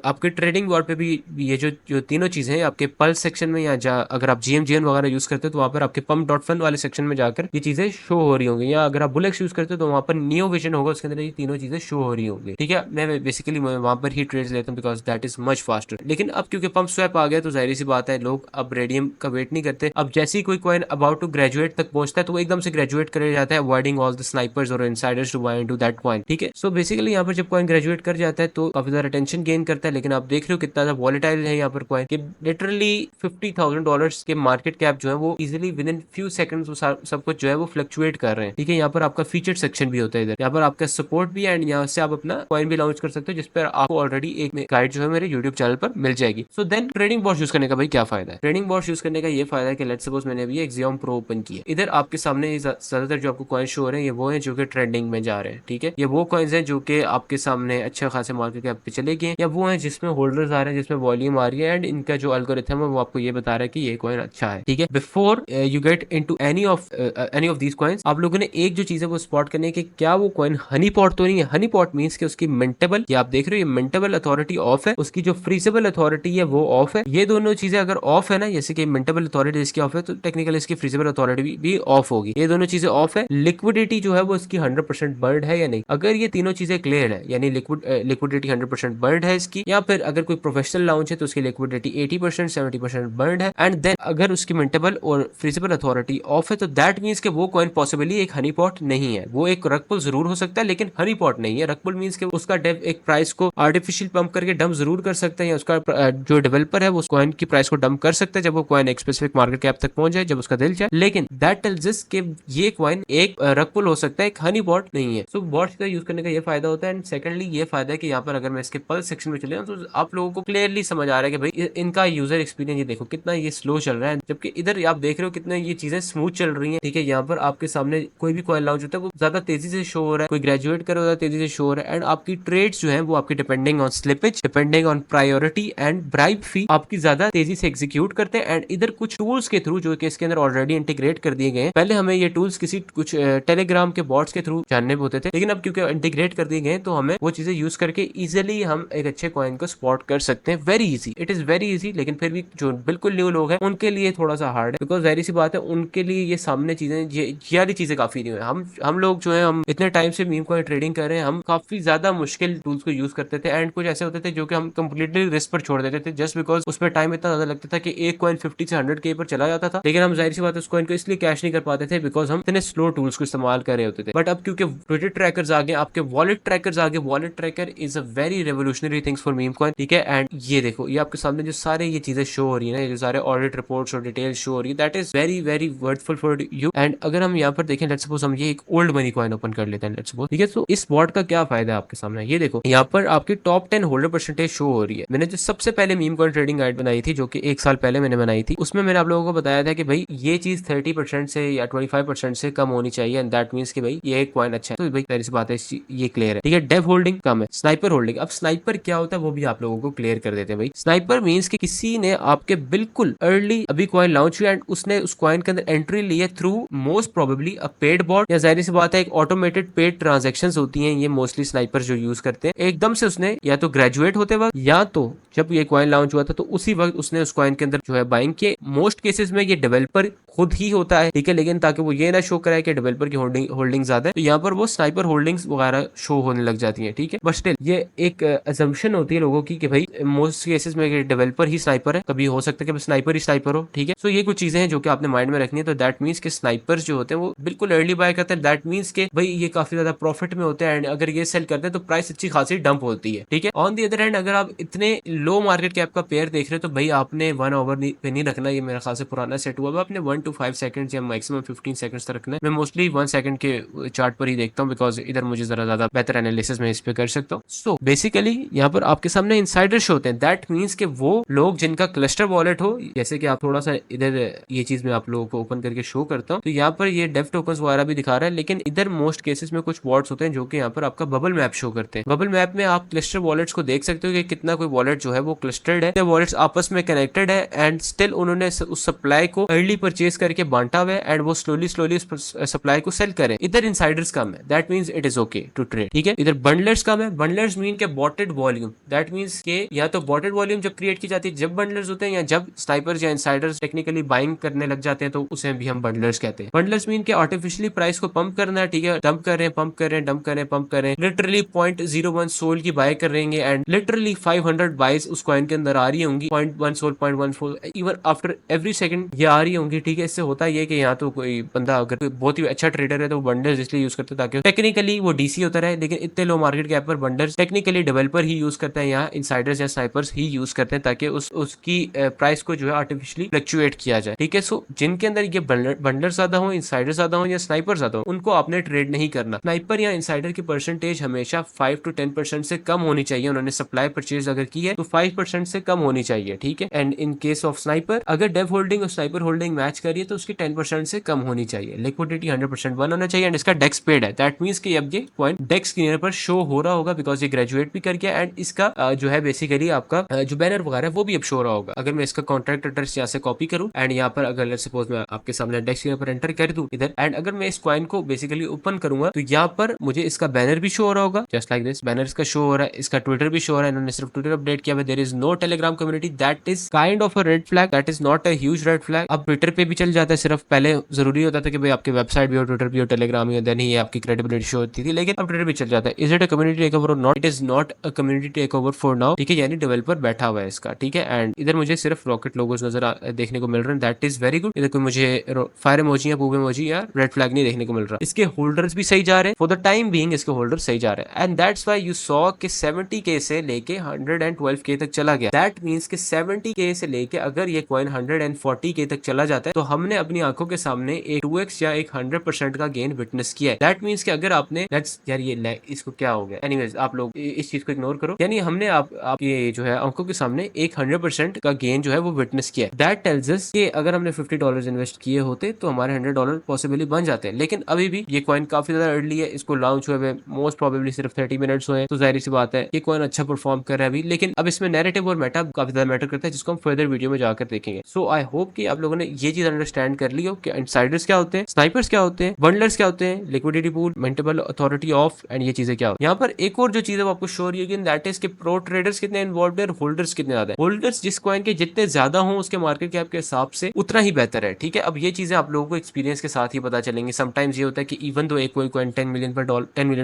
A: आपके ट्रेडिंग वॉल पे भी ये जो तीनों चीजें हैं आपके पल्स सेक्शन में, या अगर आप GMGN वगैरह यूज करते हो तो वहाँ पर आपके पम्प डॉट फन वाले सेक्शन में जाकर ये चीजें शो हो रही होंगी, या अगर आप बुलेक्स यूज करते हो तो वहाँ पर नियो विजन होगा, उसके अंदर ये तीनों चीजें शो हो रही होंगी, ठीक है। मैं बेसिकली वहाँ पर ही ट्रेड्स लेता हूँ because that is much faster. लेकिन अब क्योंकि पंप स्वैप आ गया तो जाहिर सी बात है लोग अब रेडियम का वेट नहीं करते। अब जैसे ही कोई कॉइन अबाउट टू ग्रेजुएट तक पहुंचता है तो वो एकदम से ग्रेजुएट कर जाता है, अवॉइडिंग ऑल द स्नाइपर्स और insiders to buy into that coin, ठीक है। सो बेसिकली यहाँ पर जब कॉइन ग्रेजुएट कर जाता है तो काफी ज्यादा अटेंशन गेन करता है। लेकिन आप देख रहे हो कितना ज्यादा वॉलेटाइल है यहाँ पर कॉइन कि लिटरली $50,000 के मार्केट कैप जो है वो easily with in few seconds सब कुछ जो है वो फ्लक्चुएट कर रहे हैं, ठीक है। यहाँ पर आपका फीचर सेक्शन भी होता है, इधर यहाँ पर आपका सपोर्ट भी है एंड यहाँ से आप अपना कॉइन भी लॉन्च कर सकते हो, जिस पर आपको ऑलरेडी एक गाइड जो है मेरे यूट्यूब चैनल पर मिल जाएगी। So then trading bot use करने का भाई क्या फायदा है? ट्रेडिंग बॉट यूज करने का ये फायदा है कि लेट्स सपोज मैंने अभी एग्जाम प्रो ओपन किया, इधर आपके सामने ज्यादातर जो आपको कॉइन शो हो रहे हैं ये वो है जो कि ट्रेंडिंग में जा रहे हैं, ठीक है। ये वो कॉइन्स हैं जो कि आपके सामने अच्छे खासे मार्केट कैप पे चले गए, या वो है जिसमें होल्डर्स आ रहे हैं, जिसमें वॉल्यूम आ रही है एंड इनका जो एल्गोरिथम है वो आपको ये बता रहा है कि ये कॉइन अच्छा है, ठीक है। Before you get into any of these coins आप लोगों ने एक जो चीज है वो स्पॉट करनी है कि क्या वो कॉइन हनी पॉट तो नहीं है। हनी पॉट मींस कि उसकी मिंटेबल, ये आप देख रहे हो ये मिंटेबल अथॉरिटी ऑफ है, उसकी जो फ्रीजेबल अथॉरिटी है वो ऑफ है। ये दोनों चीजें अगर ऑफ है ना, जैसे कि मिंटेबल अथॉरिटी इसकी ऑफ है तो टेक्निकली इसकी फ्रीजेबल अथॉरिटी भी ऑफ होगी। ये दोनों चीजें ऑफ है। लिक्विडिटी जो है वो इसकी 100% बर्ड है या नहीं, अगर ये तीनों चीजें क्लियर है यानी लिक्विडिटी 100% बर्ड है इसकी, या फिर अगर कोई प्रोफेशनल लॉन्च है तो उसकी लिक्विडिटी 80% 70% बर्ड है, एंड देन अगर उसकी मिंटेबल और फ्रीजेबल अथॉरिटी ऑफ है तो दैट मीन्स कि वो कॉइन पॉसिबली एक हनी पॉट नहीं है। वो एक रग पुल जरूर हो सकता है लेकिन हनी पॉट नहीं है। रग पुल मीन्स कि उसका डेव एक प्राइस को आर्टिफिशियल पंप करके डंप जरूर कर सकता है, या उसका जो डेवलपर है वो उस कॉइन की प्राइस को डंप कर सकता है जब वो कॉइन एक स्पेसिफिक मार्केट कैप तक पहुंच जाए, जब उसका दिल चाहे। लेकिन दैट टेल्स अस कि ये कॉइन एक रग पुल हो सकता है, एक हनी पॉट नहीं है। सो बॉट्स का यूज करने का ये फायदा होता है। एंड सेकंडली ये फायदा है कि यहाँ पर अगर मैं इसके पल्स सेक्शन में चले तो आप लोगों को क्लियरली समझ आ रहा है कि भाई इनका यूजर एक्सपीरियंस ये देखो कितना ये स्लो चल रहा है, जबकि इधर आप देख रहे हो कितना ये चीजें स्मूथ चल रही हैं, ठीक है। यहाँ पर आपके सामने कोई भी कॉइन लॉन्च होता है वो ज्यादा तेजी से शो हो रहा है, कोई ग्रेजुएट कर रहा है तेजी से शो हो रहा है, एंड आपकी ट्रेड्स जो है वो आपकी depending on slippage, depending on priority security and bribe fee आपकी ज्यादा तेजी से एग्जीक्यूट करते हैं। एंड इधर कुछ टूल्स के थ्रू जो कि इसके अंदर ऑलरेडी इंटीग्रेट कर दिए गए हैं, पहले हमें ये टूल्स किसी कुछ टेलीग्राम के बॉट्स के थ्रू जानने होते थे, लेकिन अब क्योंकि इंटीग्रेट कर दिए गए तो हमें वो चीजें यूज करके इजिली हम एक अच्छे कॉइन को स्पॉट कर सकते हैं। Very easy, it is very easy, लेकिन फिर भी जो बिल्कुल न्यू लोग हैं उनके लिए थोड़ा सा हार्ड है, बिकॉज वेरी सी बात है, उनके लिए ये सामने चीजें ये वाली चीजें काफी न्यू है। हम लोग जो है हम इतने टाइम से मीम कॉइन ट्रेडिंग कर रहे हैं, हम काफी ज्यादा मुश्किल टूल्स को यूज करते थे एंड कुछ ऐसे होते थे जो कि हम कंप्लीटली रिस्क पर छोड़ देते थे जस्ट बिकॉज उसमें टाइम इतना ज्यादा लगता था कि एक कॉइन 50 से 100K पर चला जाता था, लेकिन हम जाहिर सी बात है उस कॉइन को इसलिए कैश नहीं कर पाते थे बिकॉज हम इतने स्लो टूल्स को इस्तेमाल कर रहे होते थे। बट अब क्योंकि ट्विटर ट्रैकर्स आ गए, आपके वॉलेट ट्रैकर्स आ गए, wallet tracker is a very revolutionary things for meme coin, ठीक है। एंड ये देखो, ये आपके सामने जो सारे ये चीजें शो हो रही है ना, ये सारे ऑडिट रिपोर्ट्स और डिटेल्स शो हो रही है, that is very very worthful for you. And अगर हम यहाँ पर देखें, लेट्स सपोज हम ये एक ओल्ड मनी कॉइन ओपन कर लेते हैं, लेट्स सपोज, ठीक है। तो इस बॉट का क्या फायदा है आपके सामने, ये देखो यहाँ पर आपकी टॉप 10 होल्डर परसेंटेज शो हो रही है। मैंने जो सबसे पहले मीम कॉइन ट्रेडिंग गाइड बनाई थी, जो कि 1 साल पहले मैंने बनाई थी, उसमें मैंने आप लोगों को बताया था कि भाई ये चीज 30% से या 25% से कम होनी चाहिए, एंड दैट मीन्स कि भाई ये एक कॉइन अच्छा है। तो भाई पहली सी बात है, ये क्लियर है, ठीक है। डेव होल्डिंग कम है, स्नाइपर होल्डिंग, अब स्नाइपर क्या होता है वो भी आप लोगों को क्लियर कर देते हैं। भाई स्नाइपर मीन्स कि किसी ने आपके बिल्कुल अर्ली अभी कॉइन लॉन्च हुआ एंड उसने उस कॉइन के अंदर एंट्री ली है through most probably a paid bot, या जाहिर सी बात है एक ऑटोमेटेड पेड ट्रांजेक्शंस होती हैं, ये मोस्टली स्नाइपर जो यूज करते हैं। एकदम से उसने या तो ग्रेजुएट होते वक्त या तो जब ये कॉइन लॉन्च हुआ था तो उसी वक्त उसने उस कॉइन के अंदर जो है बाइंग किए। मोस्ट केसेस में ये डेवलपर खुद ही होता है, ठीक है, लेकिन ताकि वो ये ना शो कराए कि डेवलपर की होल्डिंग ज्यादा है, तो यहाँ पर वो स्नाइपर होल्डिंग्स वगैरह शो होने लग जाती है, ठीक है। बट स्टिल ये एक असम्पशन होती है लोगों की कि भाई मोस्ट केसेस में डेवलपर ही स्नाइपर है, कभी हो सकता है कि स्नाइपर ही स्नाइपर हो, ठीक है। सो ये कुछ चीजें हैं जो कि आपने माइंड में रखनी है। तो दैट मीन्स के स्नाइपर्स जो होते हैं वो बिल्कुल अर्ली बाय करते हैं, दैट मीन्स के भाई ये काफी ज्यादा प्रॉफिट में होते हैं, एंड अगर ये सेल करते हैं तो प्राइस अच्छी खासी डंप होती है, ठीक है। ऑन दी अदर हैंड अगर आप इतने लो मार्केट कैप का पेयर देख रहे हो तो भाई आपने 1 ओवर पे नहीं रखना, ये मेरा ख्याल से पुराना सेट हुआ है, आपने 1 to 5 सेकंड या मैक्सिमम 15 सेकंड्स तक रखना है। मैं मोस्टली 1 सेकंड के चार्ट पर ही देखता हूँ बिकॉज इधर मुझे जरा ज्यादा बेहतर एनालिसिस में इस पे कर सकता हूँ। सो बेसिकली यहाँ पर आपके सामने इनसाइडर्स होते हैं, दैट मीन्स के वो लोग जिनका क्लस्टर वॉलेट हो, जैसे कि आप थोड़ा सा इधर ये चीज मैं आप लोगों को ओपन करके शो करता हूँ, तो यहाँ पर ये डेव टोकन्स वगैरह भी दिखा रहा है, लेकिन इधर मोस्ट केसेस में कुछ वॉलेट्स होते हैं जो कि यहाँ पर आपका बबल मैप शो करते हैं। बबल मैप में आप क्लस्टर वॉलेट्स को देख सकते हो कि कितना कोई वॉलेट जो है वो क्लस्टर्ड है, वॉलेट्स आपस में कनेक्टेड है एंड स्टिल उन्होंने उस सप्लाई को अर्ली परचेज करके बांटा हुआ है एंड वो स्लोली सप्लाई को सेल करें। इधर इनसाइडर्स कम है, that means it is okay to trade, ठीक है। इधर बंडलर्स कम है, बंडलर्स मीन के बॉटेड वॉल्यूम, दैट मींस के या तो बॉटेड वॉल्यूम जब क्रिएट की जाती है जब बंडलर्स होते हैं, या जब स्नाइपर्स या इनसाइडर्स टेक्निकली बाइंग करने लग जाते हैं तो उसे भी हम बंडलर्स कहते हैं। बंडलर्स मीन के आर्टिफिशियली प्राइस को पंप करना है, ठीक है, डंप कर रहे हैं, पंप कर रहे हैं, डंप कर रहे हैं, पंप कर रहे हैं, लिटरली 0.01 सोल की बाय कर रहेंगे एंड लिटरली 500 बाइस उस कॉइन के अंदर आ रही होंगी, 0.1 SOL, 0.14 even after every second ये आ रही होंगी, ठीक है। इससे होता है कि यहाँ तो कोई बंदा अगर कोई बहुत ही अच्छा ट्रेडर है तो वो बंडल्स इसलिए यूज करते हैं ताकि टेक्निकली वो डीसी होता रहे, लेकिन इतने लो मार्केट कैप पर बंडल्स टेक्निकली डेवलपर ही यूज करते हैं, यहाँ इनसाइडर्स या स्नाइपर्स ही यूज करते हैं ताकि उसकी प्राइस को जो है आर्टिफिशियली फ्लक्चुएट किया जाए, ठीक है। सो जिनके अंदर ये बंडलर ज्यादा हो, इनसाइडर ज्यादा हो या स्नाइपर ज्यादा हो, उनको आपने ट्रेड नहीं करना। स्नाइपर या इनसाइडर की परसेंटेज हमेशा 5 to 10% से कम होनी चाहिए। उन्होंने सप्लाई परचेज अगर की है तो 5% से कम होनी चाहिए, ठीक है। And in case of sniper अगर डेव होल्डिंग और स्नाइपर होल्डिंग मैच करिए तो उसकी 10% से कम होनी चाहिए। लिक्विडिटी 100% वन होना चाहिए एंड इसका डेक्स पेड है, दैट मींस कि अब ये पॉइंट डेक्स स्क्रीनर पर शो हो रहा होगा बिकॉज ये ग्रेजुएट भी कर गया एंड इसका जो है बेसिकली आपका जो बैनर वगैरह वो भी अब शो रहा होगा। अगर मैं इसका कॉन्ट्रैक्ट एड्रेस यहाँ से कॉपी करूँ एंड यहाँ पर अगर सपोज मैं आपके सामने डेक्स स्क्रीनर पर एंटर कर दूं इधर, एंड अगर मैं इस कॉइन को बेसिकली ओपन करूंगा तो यहाँ पर मुझे इसका बैनर भी शो हो रहा होगा, जस्ट लाइक दिस। बैनर इसका शो हो रहा है, इसका ट्विटर भी शो हो रहा है, इन्होंने सिर्फ ट्विटर अपडेट किया है, there is no Telegram community, that is kind of a red flag, that is not a huge red flag. अब ट्विटर पे भी चल जाता है, सिर्फ पहले जरूरी होता था कि भाई आपके वेबसाइट भी हो, ट्विटर भी हो, टेलीग्राम भी हो, देन ही आपकी क्रेडिबिलिटी शो होती थी, लेकिन अब ट्विटर भी चल जाता है। Is it a community take over or not? It is not a community take over for now, ठीक है, यानी डेवलपर बैठा हुआ है इसका, ठीक है। एंड इधर मुझे सिर्फ रॉकेट लोगोस नजर देखने को मिल रहे हैं, दैट इज वेरी गुड। इधर कोई मुझे फायर इमोजी या पूब इमोजी या रेड फ्लैग नहीं देखने को मिल रहा। इसके होल्डर्स भी सही जा रहे हैं, फॉर द टाइम बीइंग इसके होल्डर सही जा रहे हैं and that's why you saw कि 70K से लेके 112K तक चला गया। दैट मींस कि 70K से लेके अगर ये कॉइन 140K तक चला जाता है तो हमने अपनी आंखों के सामने एक 2x या एक 100% का गेन विटनेस किया है। दैट मींस कि अगर आपने यार ये इसको क्या हो गया, एनीवेज आप लोग इस चीज को इग्नोर करो, यानी हमने आपके जो है आंखों के सामने एक 100% का गेन जो है वो विटनेस किया है। दैट टेल्स अस कि अगर हमने $50 इन्वेस्ट किए होते तो हमारे $100 पॉसिबली बन जाते हैं, लेकिन अभी भी ये कॉइन काफी ज्यादा अर्ली है, इसको लॉन्च हुए मोस्ट प्रोबेबली सिर्फ 30 मिनट्स हुए, तो जाहिर सी बात है ये कॉइन अच्छा परफॉर्म कर रहा है अभी, लेकिन अब इसमें नैरेटिव और मेटा काफी ज्यादा मैटर करता है, जिसको हम फर्दर वीडियो में जाकर देखेंगे। सो आई होप कि आप लोगों ने ये चीज अंडरस्टैंड कर ली हो कि इनसाइडर्स क्या होते हैं, स्नाइपर्स क्या होते हैं, बंडलर्स क्या होते हैं, liquidity pool, mintable authority off and ये चीजें क्या होती हैं। यहाँ पर एक और जो चीज है वो आपको शो रही है, दैट इज कि प्रो ट्रेडर्स कितने इन्वॉल्व है और होल्डर्स कितने ज्यादा है। होल्डर्स जिस कॉइन के जितने ज्यादा हो उसके मार्केट कैप के हिसाब से उतना ही बेहतर है, ठीक है। अब ये चीजें आप लोगों को एक्सपीरियंस के साथ ही पता चलेंगी। समटाइम्स ये होता है कि इवन दो एक कोई कॉइन 10 मिलियन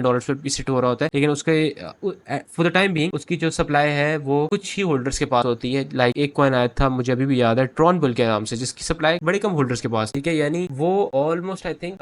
A: डॉलर पर विजिट हो रहा होता है, लेकिन उसके फॉर द टाइम बीइंग उसकी जो सप्लाई है वो कुछ ही होल्डर्स के पास होती है। लाइक एक कॉइन आया था, मुझे अभी भी याद है, ट्रॉनबुल के नाम से, जिसकी सप्लाई बड़े कम होल्डर्स के पास, ठीक है। यानी वो ऑलमोस्ट आई थिंक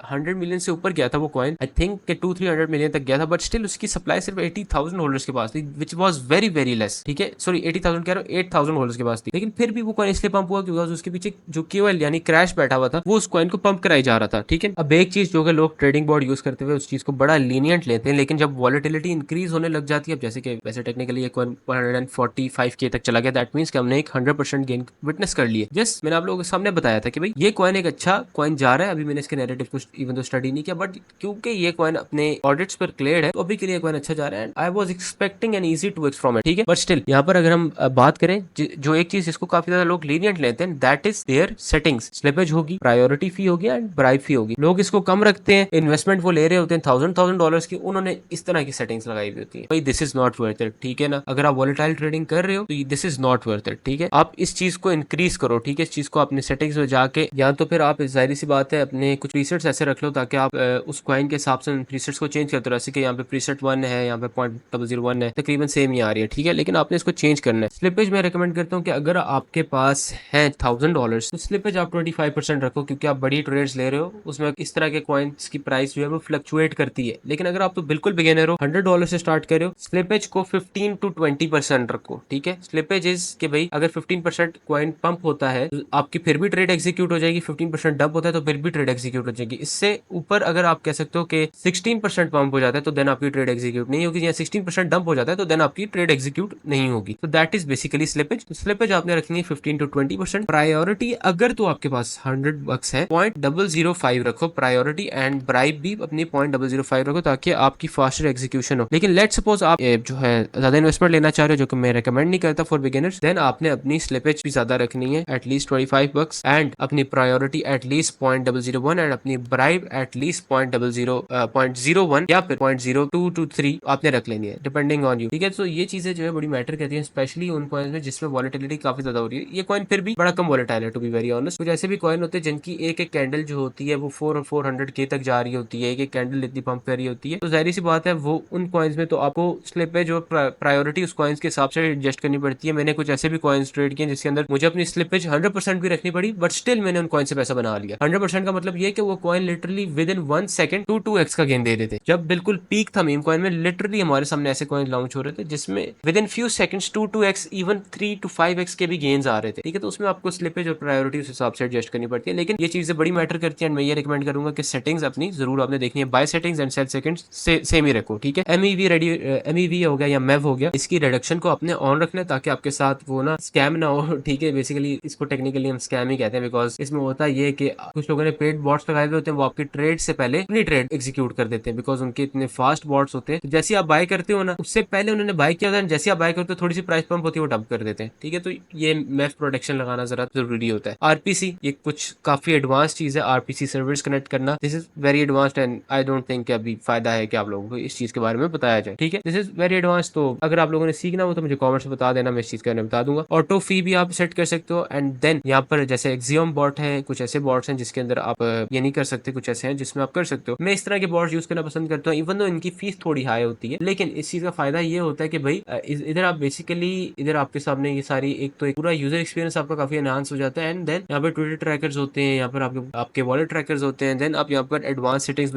A: 100 मिलियन से ऊपर गया था वो कॉइन, आई थिंक के 200-300 मिलियन तक गया था, बट स्टिल उसकी सप्लाई सिर्फ 80,000 होल्डर्स के पास थी, which was very very less, ठीक है। सॉरी 80,000 कह रहा हूँ, 8,000 होल्डर्स के पास थी। लेकिन फिर भी वो कॉइन इसलिए पंप हुआ क्योंकि उसके पीछे जो केवल यानी क्रैश बैठा हुआ था, वो उस कॉइन को पंप कराई जा रहा था, ठीक है। अब एक चीज जो कि लोग ट्रेडिंग बोर्ड यूज करते हुए उस चीज को बड़ा लीनियंट लेते हैं, लेकिन जब वॉलेटिलिटी इंक्रीज होने लग जाती है, अब जैसे कि वैसे टेक्निकली एक 145K तक चला गया, दैट मींस कि हमने एक 100% गेन विटनेस कर लिए। जस्ट मैंने आप लोगों के सामने बताया था कि भाई ये कॉइन एक अच्छा कॉइन जा रहा है। अभी मैंने इसके नैरेटिव को इवन तो स्टडी नहीं किया, बट क्योंकि ये कॉइन अपने ऑडिट्स पर क्लियर है तो अभी के लिए कॉइन अच्छा जा रहा है। I was expecting an easy 2x from it, ठीक है। बट स्टिल यहाँ पर अगर हम बात करें जो एक चीज जिसको काफी ज्यादा लोग लीनियंट लेते हैं, that is there settings. Slippage होगी, प्रायोरिटी फी होगी एंड ब्राइब फी होगी। लोग इसको कम रखते हैं, इन्वेस्टमेंट वो ले रहे होते हैं $1000 की, उन्होंने इस तरह की सेटिंग्स लगाई हुई होती है। भाई this is not worth it, ठीक है ना। अगर आप वॉलेटाइल ट्रेडिंग कर रहे हो तो this is not worth it, ठीक है। आप इस चीज को इंक्रीज करो, ठीक है। इस चीज को अपने सेटिंग्स में जाके, या तो फिर आप जाहिर सी बात है अपने कुछ प्रीसेट्स ऐसे रख लो ताकि आप उस कॉइन के हिसाब से उन प्रीसेट्स को चेंज करते रहो। जैसे कि यहाँ पे प्रीसेट 1 है, यहाँ पे 0.001 है, तकरीबन सेम ही आ रही है, ठीक है। लेकिन आपने इसको चेंज करना है। स्लिपेज मैं रिकमेंड करता हूँ कि अगर आपके पास है $1000 तो स्लिपेज आप 25% रखो, क्योंकि आप बड़ी ट्रेड्स ले रहे हो, उसमें इस तरह के कॉइन्स की प्राइस जो है वो फ्लक्चुएट करती है। लेकिन अगर आप तो बिल्कुल बिगिनर हो, $100 से स्टार्ट कर रहे हो, स्लिपेज को 15 to 20% रखो, ठीक है। स्लिपेज इज कि भाई अगर 15% कॉइन पंप होता है तो आपकी फिर भी ट्रेड एग्जीक्यूट हो जाएगी, 15% डंप होता है तो फिर भी ट्रेड एग्जीक्यूट हो जाएगी। इससे ऊपर अगर आप कह सकते हो कि 16% पंप हो जाता है तो देन आपकी ट्रेड एग्जीक्यूट नहीं होगी, या 16% डंप हो जाता है तो देन आपकी ट्रेड एग्जीक्यूट नहीं होगी। तो दैट इज बेसिकली स्लिपेज। तो स्लिपेज आपने रखनी है 15 to 20%। प्रायोरिटी अगर तो आपके पास $100 है, 0.005 रखो प्रायोरिटी, एंड ब्राइब भी अपनी 0.005 रखो ताकि आपकी फास्टर एग्जीक्यूशन हो। लेकिन लेट सपोज आप जो है ज्यादा इन्वेस्टमेंट लेना चाह रहे हो, जो कि मैं रेकमेंड नहीं करता फॉर बिगिनर्स, देन आपने अपनी स्लिपेज भी ज्यादा रखनी है, एटलीस्ट $25, एंड अपनी प्रायोरिटी एटलीस्ट 0.001 एंड अपनी ब्राइब एटलीस्ट 0.01 या फिर 0.02 to 3 आपने रख लेनी है, डिपेंडिंग ऑन यू, ठीक है। तो ये चीजें जो है बड़ी मैटर करती है, स्पेशली उन कॉइन्स में जिसमें वॉलेटिलिटी काफी ज्यादा हो रही है। ये कॉइन फिर भी बड़ा कम वॉलेटाइल है, टू बी वेरी ऑनेस्ट। कुछ ऐसे भी कॉइन होते हैं जिनकी एक एक कैंडल जो होती है वो 400K तक जा रही होती है, एक एक कैंडल इतनी पंप कर रही होती है। तो जाहिर सी बात है वो उन कॉइन्स में तो आपको स्लिपेज और प्रायोरिटी उस कॉइन्स के हिसाब से एडजस्ट करनी पड़ती है। मैंने कुछ ऐसे भी कॉइन्स ट्रेड किए जिसके अंदर मुझे अपनी स्लिपेज 100% भी रखनी पड़ी, बट स्टिल मैंने उन कॉइन से पैसा बना लिया। 100% का मतलब ये कि वो coin literally with in 1 second 2x का गेन दे रहे थे। जब बिल्कुल पीक था मीम कॉइन में, लिटरली हमारे सामने ऐसे कॉइन लॉन्च हो रहे थे जिसमें with in few seconds 2x even 3 to 5x के भी गेन्स आ रहे थे, ठीक है। तो उसमें आपको स्लिपेज और प्रायोरिटी उस हिसाब से एडजस्ट करनी पड़ती है। लेकिन ये चीजें बड़ी मैटर करती है, एंड मैं ये रिकमेंड करूंगा कि सेटिंग्स अपनी जरूर आपने देखनी है। Buy settings and sell seconds same ही रखो, ठीक है। एमईवी हो गया या मेव हो गया, इसकी रिडक्शन को अपने ऑन रखना है ताकि आपके साथ वो ना स्कैम ना हो, ठीक है। बेसिकली इसको टेक्निकली हम स्कैम ही कहते हैं, बिकॉज इसमें होता ये कि कुछ लोगों ने पेड बॉट्स लगाए हुए होते हैं, वो आपकी ट्रेड से पहले अपनी ट्रेड एग्जीक्यूट कर देते हैं, बिकॉज उनके इतने फास्ट बॉट्स होते हैं। तो जैसे आप बाय करते हो ना, उससे पहले उन्होंने बाय किया होता है, जैसे आप बाय करते हो थोड़ी सी प्राइस पंप होती है वो डंप कर देते हैं, ठीक है। तो ये मेफ प्रोटेक्शन लगाना जरा जरूरी होता है। आरपीसी ये कुछ काफी एडवांस चीज है, आरपीसी सर्वर्स कनेक्ट करना, this is very advanced and I don't think अभी फायदा है कि आप लोगों को इस चीज के बारे में बताया जाए, ठीक है। This is very advance. तो अगर आप लोगों ने सीखना हो तो मुझे कमेंट्स में बता देना, मैं इस चीज के बारे में बता दूंगा। ऑटो फी भी आप सेट कर सकते हो, एंड देन यहाँ पर जैसे एक्सियम बॉट है, कुछ ऐसे बॉट्स हैं जिसके अंदर आप ये नहीं कर सकते, कुछ ऐसे हैं जिसमें आप कर सकते हो। मैं इस तरह के बॉट्स यूज करना पसंद करता हूँ, इवन दो इनकी फीस थोड़ी हाई होती है, लेकिन इस चीज का फायदा ये होता है कि भाई इधर आप बेसिकली इधर आपके सामने ये सारी एक तो एक पूरा यूजर एक्सपीरियंस आपका काफी एनहांस हो जाता है, एंड देन यहाँ पर ट्विटर ट्रैकर्स होते हैं, यहाँ पर आपके वॉलेट ट्रैकर्स होते हैं। देन आप यहाँ पर एडवांस सेटिंग्स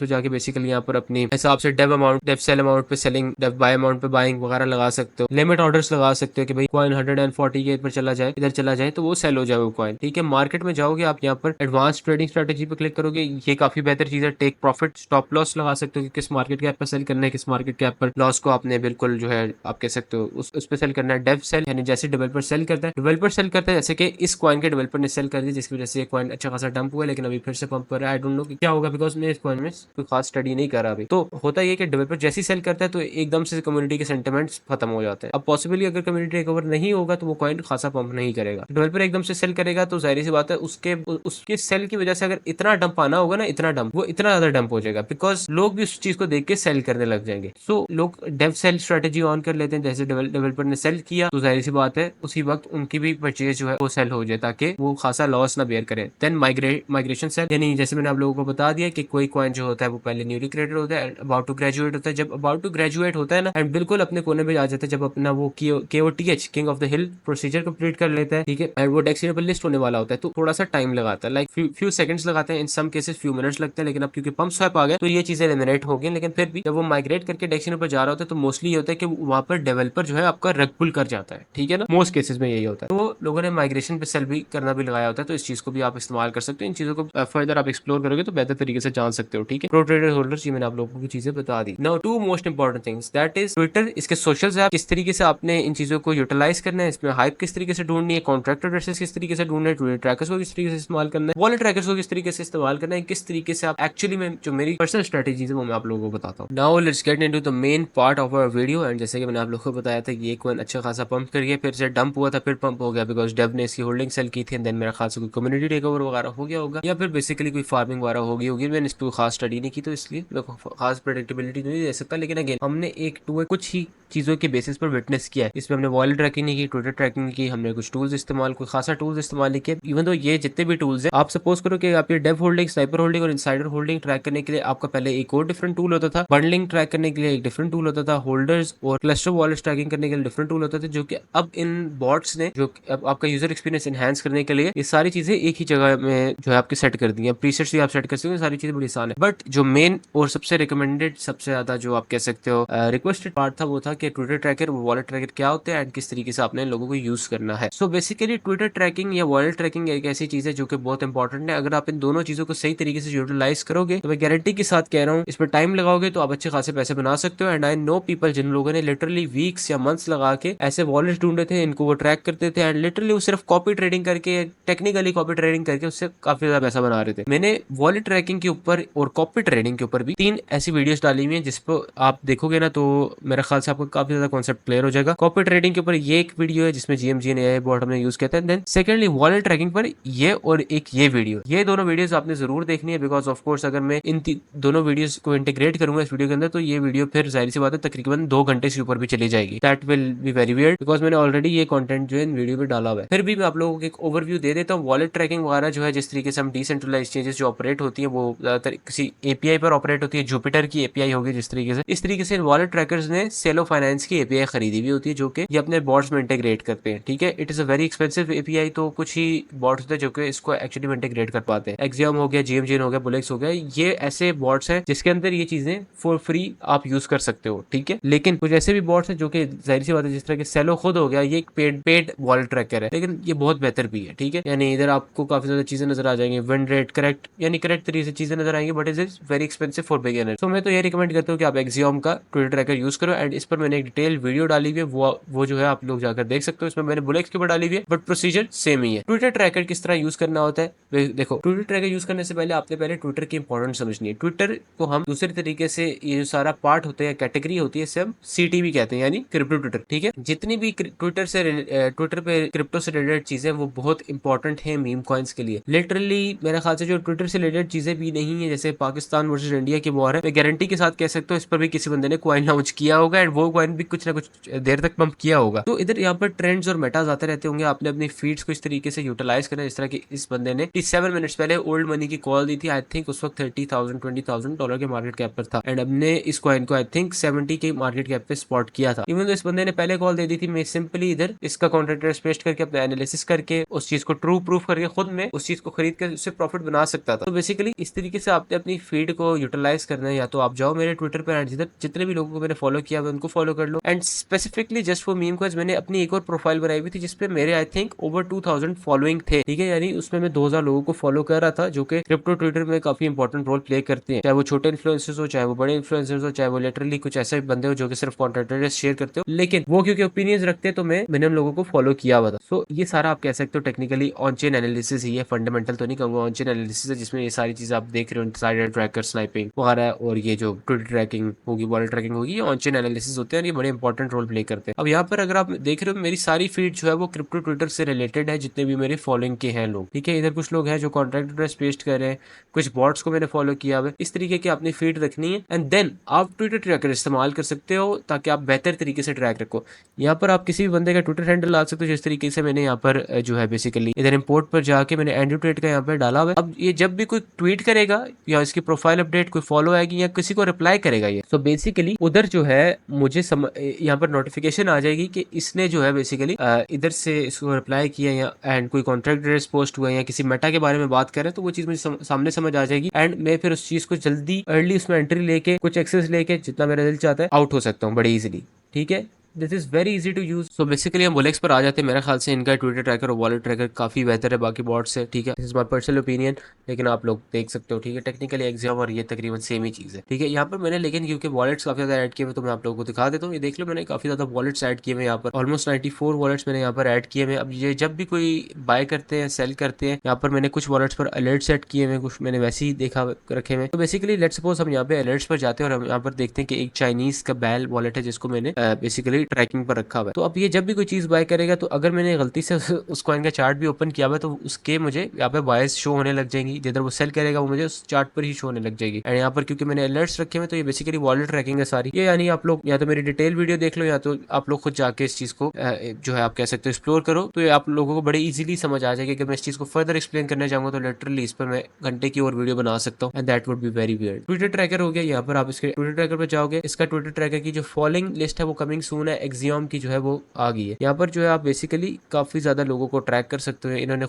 A: में जाके बेसिकली यहाँ पर अपने हिसाब से dev amount, dev sell amount पे सेलिंग, डेव बाय अमाउंट पे बाइंग वगैरह लगा सकते हो। लिमिट ऑर्डर्स लगा सकते हो कि भाई कॉइन 140 के पर चला जाए, इधर चला जाए तो वो सेल हो जाए वो कॉइन, ठीक है। मार्केट में जाओगे आप, यहाँ पर एडवांस ट्रेडिंग स्ट्रेटेजी पे क्लिक करोगे, ये काफी बेहतर चीज है। टेक प्रॉफिट, स्टॉप लॉस लगा सकते हो कि किस मार्केट कैप पर सेल करना है, किस मार्केट कैप पर लॉस को आपने बिल्कुल जो है आप कह सकते हो उस पर सेल करना है। डेव सेल यानी जैसे डेवलपर सेल करता है, जैसे कि इस कॉइन के डेवलपर ने सेल कर दिया, जिसकी वजह से कॉइन अच्छा खासा डंप हुआ, लेकिन अभी फिर से पंप कर रहा है। आई डोंट नो क्या होगा, बिकॉज मैं इस कॉइन में कोई खास स्टडी नहीं कर रहा अभी। तो होता है कि डेवलपर जैसे सेल करता है तो एकदम से कम्युनिटी के सेंटिमेंट्स खत्म हो जाते हैं। अब पॉसिबली अगर कम्युनिटी टेकओवर नहीं होगा तो वो कॉइन खासा पंप नहीं करेगा। डेवलपर एकदम से सेल करेगा तो जाहिर सी बात है उसके सेल की वजह से अगर इतना डंप आना होगा ना, इतना डंप, वो इतना ज्यादा डंप हो जाएगा बिकॉज लोग भी उस चीज को देख के सेल करने लग जाएंगे। सो लोग डेव सेल स्ट्रेटेजी ऑन कर लेते हैं। जैसे डेवलपर ने सेल किया तो जाहिर सी बात है उसी वक्त उनकी भी परचेज जो है वो सेल हो जाए ताकि वो खासा लॉस ना बेयर करे। देन माइग्रेशन सेल, यानी जैसे मैंने आप लोगों को बता दिया कि कोई कॉइन जो होता है वो पहले न्यूली क्रिएटेड होता है, अबाउट टू ग्रेजुएट होता है। जब अबाउट टू ग्रेजुएट होता है ना एंड बिल्कुल अपने कोने पे आ जाता है, जब अपना वो KOTH king of the hill procedure complete कर लेता है, ठीक है, एंड वो डेक्सिनेबल लिस्ट होने वाला होता है तो थोड़ा सा टाइम लगाता है, लाइक फ्यू सेकंड्स लगाते हैं, इन सम केसेस फ्यू मिनट्स लगते हैं। लेकिन अब क्योंकि पंप स्वैप आ गए तो ये चीजें एलिमिनेट हो गई। लेकिन फिर भी जब वो माइग्रेट करके डेक्सिनो पर जा रहा होता है तो मोस्टली ये होता है कि वहां पर डेवलपर जो है आपका रग पुल कर जाता है, ठीक है ना, मोस्ट केसेस में यही होता है। तो लोगों ने माइग्रेशन पे सेल भी करना भी लगाया होता है, तो इस चीज को भी आप इस्तेमाल कर सकते हो। इन चीजों को फर्दर आप एक्सप्लोर करोगे तो बेहतर तरीके से जान सकते हो, ठीक है। प्रो ट्रेडर होल्डर्स, ये मैंने आप लोगों को चीजें बता दी। Now two most important things, that is Twitter, इसके सोशल ऐप, किस तरीके से आपने इन चीजों को यूटिलाइज करना है, इसमें हाइप किस तरीके से ढूंढनी है, कॉन्ट्रैक्ट एड्रेसेस किस तरीके से ढूंढना है, ट्विटर ट्रैकर्स को किस तरीके से इस्तेमाल करना है, वॉलेट ट्रैकर्स को किस तरीके से इस्तेमाल करना है, किस तरीके से आप एक्चुअली में जो मेरी पर्सनल स्ट्रेटेजीज है वो मैं आप लोगों को बताता हूँ। Now let's get into the main part of our video. And जैसे कि मैंने आप लोगों को बताया था ये कॉइन अच्छा खासा पंप कर गया, फिर से डंप हुआ था, फिर पंप हो गया बिकॉज डेव ने इसकी होल्डिंग सेल की थी। देन मेरा खास कोई कम्युनिटी टेकओवर वगैरह हो गया होगा या फिर बेसिकली कोई फार्मिंग वगैरह होगी। मैंने इस पर खास स्टडी नहीं की तो इसलिए खास प्रेडिक्टेबिलिटी नहीं दे सकता। लेकिन अगेन हमने एक टू कुछ ही चीजों के बेसिस पर विटनेस किया है। इसमें हमने वॉलेट ट्रैकिंग नहीं की, ट्विटर ट्रैकिंग की, हमने कुछ टूल्स इस्तेमाल, कोई खासा टूल्स इस्तेमाल नहीं किया। इवन तो ये जितने भी टूल्स है, आप सपोज करो कि आपके डेव होल्डिंग, स्नाइपर होल्डिंग और इनसाइडर होल्डिंग ट्रैक करने के लिए आपका पहले एक और डिफरेंट टूल होता था, बंडलिंग ट्रैक करने के लिए एक डिफरेंट टूल होता था, होल्डर्स और क्लस्टर वॉलेट ट्रैकिंग करने के लिए डिफरेंट टूल होता था, जो कि अब इन बॉट्स ने जो अब आपका यूजर एक्सपीरियंस एनहांस करने के लिए ये सारी चीजें एक ही जगह में जो है आपके सेट कर दी है। प्रीसेट्स भी आप सेट कर सकते हो, सारी चीजें बड़ी आसान है। बट जो मेन और सबसे रिकमेंडेड, सबसे ज्यादा जो आप कह सकते हो रिक्वेस्टेड पार्ट था वो था कि ट्विटर ट्रैकर, वॉलेट ट्रैकर क्या होते हैं एंड किस तरीके से आपने लोगों को यूज करना है। सो बेसिकली ट्विटर ट्रैकिंग या वॉलेट ट्रैकिंग एक ऐसी चीज है जो कि बहुत इंपॉर्टेंट है। अगर आप इन दोनों चीजों को सही तरीके से यूटिलाइज करोगे तो मैं गारंटी के साथ कह रहा हूँ, इस पर टाइम लगाओगे तो आप अच्छे खासे पैसे बना सकते हो। एंड आई नो पीपल जिन लोगों ने लिटरली वीक्स या मंथ्स लगा के ऐसे वॉलेट ढूंढे थे, इनको वो ट्रैक करते थे एंड लिटरली वो सिर्फ कॉपी ट्रेडिंग करके, टेक्निकली कॉपी ट्रेडिंग करके उससे काफी ज्यादा पैसा बना रहे थे। मैंने वॉलेट ट्रैकिंग के ऊपर और कॉपी ट्रेडिंग के ऊपर भी 3 ऐसी वीडियोस डाली हुई हैं जिसपो आप देखोगे ना तो मेरे ख्याल से आपको काफी ज्यादा कॉन्सेप्ट क्लियर हो जाएगा। कॉपी ट्रेडिंग के ऊपर ये एक वीडियो है जिसमें GMG ने AI बॉट हमने यूज किया था। देन सेकेंडली वॉलेट ट्रैकिंग पर ये और एक ये वीडियो, ये दोनों वीडियोस आपने जरूर देखनी है बिकॉज ऑफ कोर्स अगर मैं इन दोनों वीडियोस को इंटीग्रेट करूंगा इस वीडियो के अंदर तो ये वीडियो फिर जाहिर सी बात है तकरीबन 2 घंटे से ऊपर भी चली जाएगी। That will be very weird because मैंने ऑलरेडी ये कंटेंट जो है इन वीडियो में डाला हुआ है। फिर भी मैं आप लोगों को एक ओवरव्यू दे देता हूँ। वॉलेट ट्रैकिंग वगैरह जो है, जिस तरीके से हम डिसेंट्रलाइज एक्सचेंजेस जो ऑपरेट होती है वो ज्यादातर किसी API पर ऑपरेट होती है। जुपिटर की API होगी जिस तरीके से, इस तरीके से वॉलेट ट्रैकर्स ने सेलो फाइनेंस की API खरीदी हुई होती है जो कि ये अपने बॉट्स में इंटीग्रेट करते हैं, ठीक है। It is a very expensive API, तो कुछ ही बॉट्स होते हैं जो कि इसको एक्चुअली में इंटीग्रेट कर पाते हैं। Axiom हो गया, GMGN हो गया, बुलेक्स हो गया, ये ऐसे बॉट्स हैं जिसके अंदर ये चीजें फॉर फ्री आप यूज कर सकते हो, ठीक है। लेकिन कुछ ऐसे भी बॉट्स हैं जो कि जाहिर सी बात है, जिस तरह के सेलो खुद हो गया, ये एक पेड वॉलेट ट्रैकर है, लेकिन ये बहुत बेहतर भी है, ठीक है। यानी इधर आपको काफी ज्यादा चीजें नजर आ जाएंगी, विन रेट करेक्ट, यानी करेक्ट तरीके से चीजें नजर आएंगी, but it is very expensive for beginner. तो मैं तो ये रिकमेंड करता हूँ कि आप Axiom का ट्विटर ट्रैकर यूज करो एंड इस पर मैंने एक डिटेल वीडियो डाली हुई है, वो जो है आप लोग जाकर देख सकते हो। इसमें मैंने बुलेक्स के ऊपर डाली हुई है बट प्रोसीजर सेम ही है। ट्विटर ट्रैकर किस तरह यूज करना होता है, देखो ट्विटर ट्रैकर यूज करने से पहले आपने पहले ट्विटर की इंपॉर्टेंस समझनी है। ट्विटर को हम दूसरे तरीके से, ये जो सारा पार्ट होता है, कैटेगरी होती है, इसे हम CTV कहते हैं, यानी क्रिप्टो ट्विटर, ठीक है। जितनी भी ट्विटर पे क्रिप्टो से रिलेटेड चीजें वो बहुत इंपॉर्टेंट है मीम कॉइन्स के लिए। लिटरली मेरे ख्याल से जो ट्विटर से रिलेटेड चीजें भी नहीं है, जैसे पाकिस्तान वर्सेस इंडिया की वॉर है, मैं गारंटी के साथ कह सकता हूँ इस पर भी किसी बंदे ने कॉइन लॉन्च किया होगा एंड वो कॉइन भी कुछ ना कुछ देर तक पंप किया होगा। तो इधर यहाँ पर ट्रेंड्स और मेटाज आते रहते होंगे, आपने अपनी फीड्स को इस तरीके से यूटिलाइज करना, जिस तरह की इस बंदे ने 7 मिनट्स पहले ओल्ड मनी की कॉल दी थी। आई थिंक उस वक्त $30,000-$20,000 के मार्केट कैप पर था एंड हमने इस कॉइन को आई थिंक 70 के मार्केट कैप पे स्पॉट किया था। इवन तो इस बंदे ने पहले कॉल दे दी थी, मैं सिंपली इधर इसका कॉन्ट्रैक्ट पेस्ट करके अपना एनालिसिस करके उस चीज को ट्रू प्रूफ करके खुद में उस चीज को खरीद कर उससे प्रॉफिट बना सकता था। तो बेसिकली इस तरीके से आपने अपनी फीड को यूटिलाइज करना है। या तो आप जाओ मेरे ट्विटर पर एंड जिधर जितने भी लोगों को मैंने फॉलो किया है उनको फॉलो कर लो। And specifically just for meme coins मैंने अपनी एक और प्रोफाइल बनाई हुई थी जिसपे मेरे आई थिंक ओवर 2000 फॉलोइंग थे, ठीक है। यानी उसमें मैं 2000 लोगों को फॉलो कर रहा था जो कि क्रिप्टो ट्विटर में काफी इंपॉर्टेंट रोल प्ले करते हैं, चाहे वो छोटे इन्फ्लुएंसर्स हो, चाहे वो बड़े इन्फ्लुएंसर्स हो, चाहे वो लिटरली कुछ ऐसे बंदे हो जो कि सिर्फ कॉन्टेंट शेयर करते हो, लेकिन वो क्योंकि ओपिनियंस रखते हैं तो मैंने उन लोगों को फॉलो किया हुआ था। सो ये सारा आप कह सकते हो टेक्निकली ऑन चेन एनालिसिस ही है, फंडामेंटल तो नहीं कहूंगा, ऑन चेन एनालिसिस है, जिसमें ये सारी चीजें आप देख रहे हो, इनसाइडर ट्रैकर, स्नाइपिंग वगैरह और ये जो ट्विटर ट्रैकिंग होगी, वॉलेट ट्रैकिंग होगी, ये ऑन चेन एनालिसिस होते हैं, ये बड़े इंपॉर्टेंट रोल प्ले करते हैं। अब यहाँ पर अगर आप देख रहे हो मेरी सारी फीड जो है वो क्रिप्टो ट्विटर से रिलेटेड है, जितने भी मेरे फॉलोइंग के हैं लोग, ठीक है। इधर कुछ लोग हैं जो कॉन्ट्रैक्ट एड्रेस पेस्ट कर रहे हैं, कुछ बॉट्स को मैंने फॉलो किया हुआ है। इस तरीके की अपनी फीड रखनी है एंड देन आप ट्विटर ट्रैकर इस्तेमाल कर सकते हो ताकि आप बेहतर तरीके से ट्रैक रखो। यहाँ पर आप किसी भी बंदे का ट्विटर हैंडल डाल सकते हो, जिस तरीके से मैंने यहाँ पर जो है बेसिकली इधर इंपोर्ट पर जाके मैंने एंड्रू ट्रेड का यहाँ पर डाला हुआ है। अब ये जब भी कोई ट्वीट करेगा या इसकी प्रोफाइल अपडेट कोई फॉलो आएगी या किसी को रिप्लाई करेगा ये, तो बेसिकली उधर जो है मुझे यहाँ पर नोटिफिकेशन आ जाएगी कि इसने जो है बेसिकली इधर से इसको रिप्लाई किया या एंड कोई कॉन्ट्रैक्ट एड्रेस पोस्ट हुआ या किसी मेटा के बारे में बात करें, तो वो चीज मुझे सामने समझ आ जाएगी एंड मैं फिर उस चीज को जल्दी अर्ली उसमें एंट्री लेके कुछ एक्सेस लेके जितना मेरा दिल चाहता है आउट हो सकता हूँ बड़े इजीली, ठीक है। This is very easy to use. So basically हम वोलेक्स पर आ जाते हैं। मेरे ख्याल से इनका ट्विटर ट्रैकर और वॉलेट ट्रैकर काफी बेहतर है बाकी बॉट से, ठीक है। This is my personal opinion, लेकिन आप लोग देख सकते हो, ठीक है। टेक्निकली एग्जाम और ये तकरीबन सेम ही चीज है, ठीक है। यहाँ पर मैंने लेकिन क्योंकि वॉलेट्स काफी ज्यादा ऐड किए हुए तो मैं आप लोगों को दिखा देता हूँ। ये देख लो मैंने काफी ज्यादा वॉलेट्स ऐड किए हुए यहाँ पर, ऑलमोस्ट 94 वॉलेट्स मैंने यहाँ पर ऐड किए हुए। अब ये जब भी कोई बाय करते हैं सेल करते हैं, यहाँ पर मैंने कुछ वॉलेट्स पर अलर्ट सेट किए हुए, कुछ मैंने वैसे ही देखा रखे हुए। तो बेसिकली लेट्स सपोज हम यहाँ पे अलर्ट्स पर जाते हैं और हम यहाँ पर देखते हैं कि एक चाइनीज का बैल वॉलेट है जिसको मैंने बेसिकली ट्रैकिंग पर रखा हुआ है। तो अब ये जब भी कोई चीज बाय करेगा तो अगर मैंने गलती से उस कॉइन का चार्ट भी ओपन किया हुआ है तो उसके मुझे यहाँ पे बायस शो होने लग जाएंगी। जिधर वो सेल करेगा वो मुझे उस चार्ट पर ही शो होने लग जाएगी। एंड यहाँ पर क्योंकि मैंने अलर्ट्स रखे हुए तो ये बेसिकली वॉलेट ट्रैकिंग है सारी। ये यानी आप लोग या तो मेरी डिटेल वीडियो देख लो या तो आप लोग खुद जाके इस चीज को जो है आप कह सकते हो एक्सप्लोर करो, तो ये आप लोगों को बड़े इजीली समझ आ जाएगी। अगर मैं इस चीज को फर्दर एक्सप्लेन करना चाहूंगा तो लिटरली इस पर मैं घंटे की और वीडियो बना सकता हूँ and that would be very weird. Twitter tracker हो गया, यहाँ पर आप इसके ट्विटर ट्रैकर पर जाओगे, इसका ट्विटर ट्रैकर की जो फॉलोइंग लिस्ट है वो कमिंग सून है, एक्सियम की जो है वो आ गई है। यहाँ पर जो है आप बेसिकली काफी ज्यादा लोगों को ट्रैक कर सकते हो। इन्होंने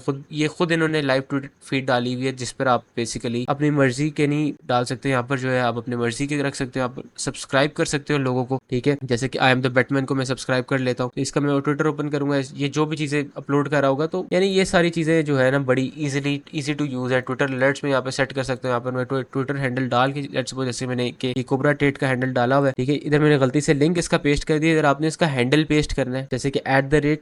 A: खुद इन्होंने लाइव ट्वीट फीड डाली हुई है जिस पर आप बेसिकली अपनी मर्जी के नहीं डाल सकते। यहाँ पर जो है आप अपनी मर्जी के रख सकते हो, आप सब्सक्राइब कर सकते हो लोगों को, ठीक है। जैसे कि आई एम द बैटमैन को मैं सब्सक्राइब कर लेता हूँ, इसका मैं ट्विटर ओपन करूंगा, ये जो भी चीजें अपलोड कर रहा होगा, तो यानी ये सारी चीजें जो है ना बड़ी इजी टू यूज है। ट्विटर अलर्ट्स में यहाँ पे सेट कर सकते हो। यहाँ पर मैं ट्विटर हैंडल डाल के लेट्स सपोज जैसे मैंने कोबरा टेट का हैंडल डाला हुआ है, ठीक है। इधर मैंने गलती से लिंक इसका पेस्ट कर दिया, इधर आपने इसका हैंडल पेस्ट करना है, जैसे कि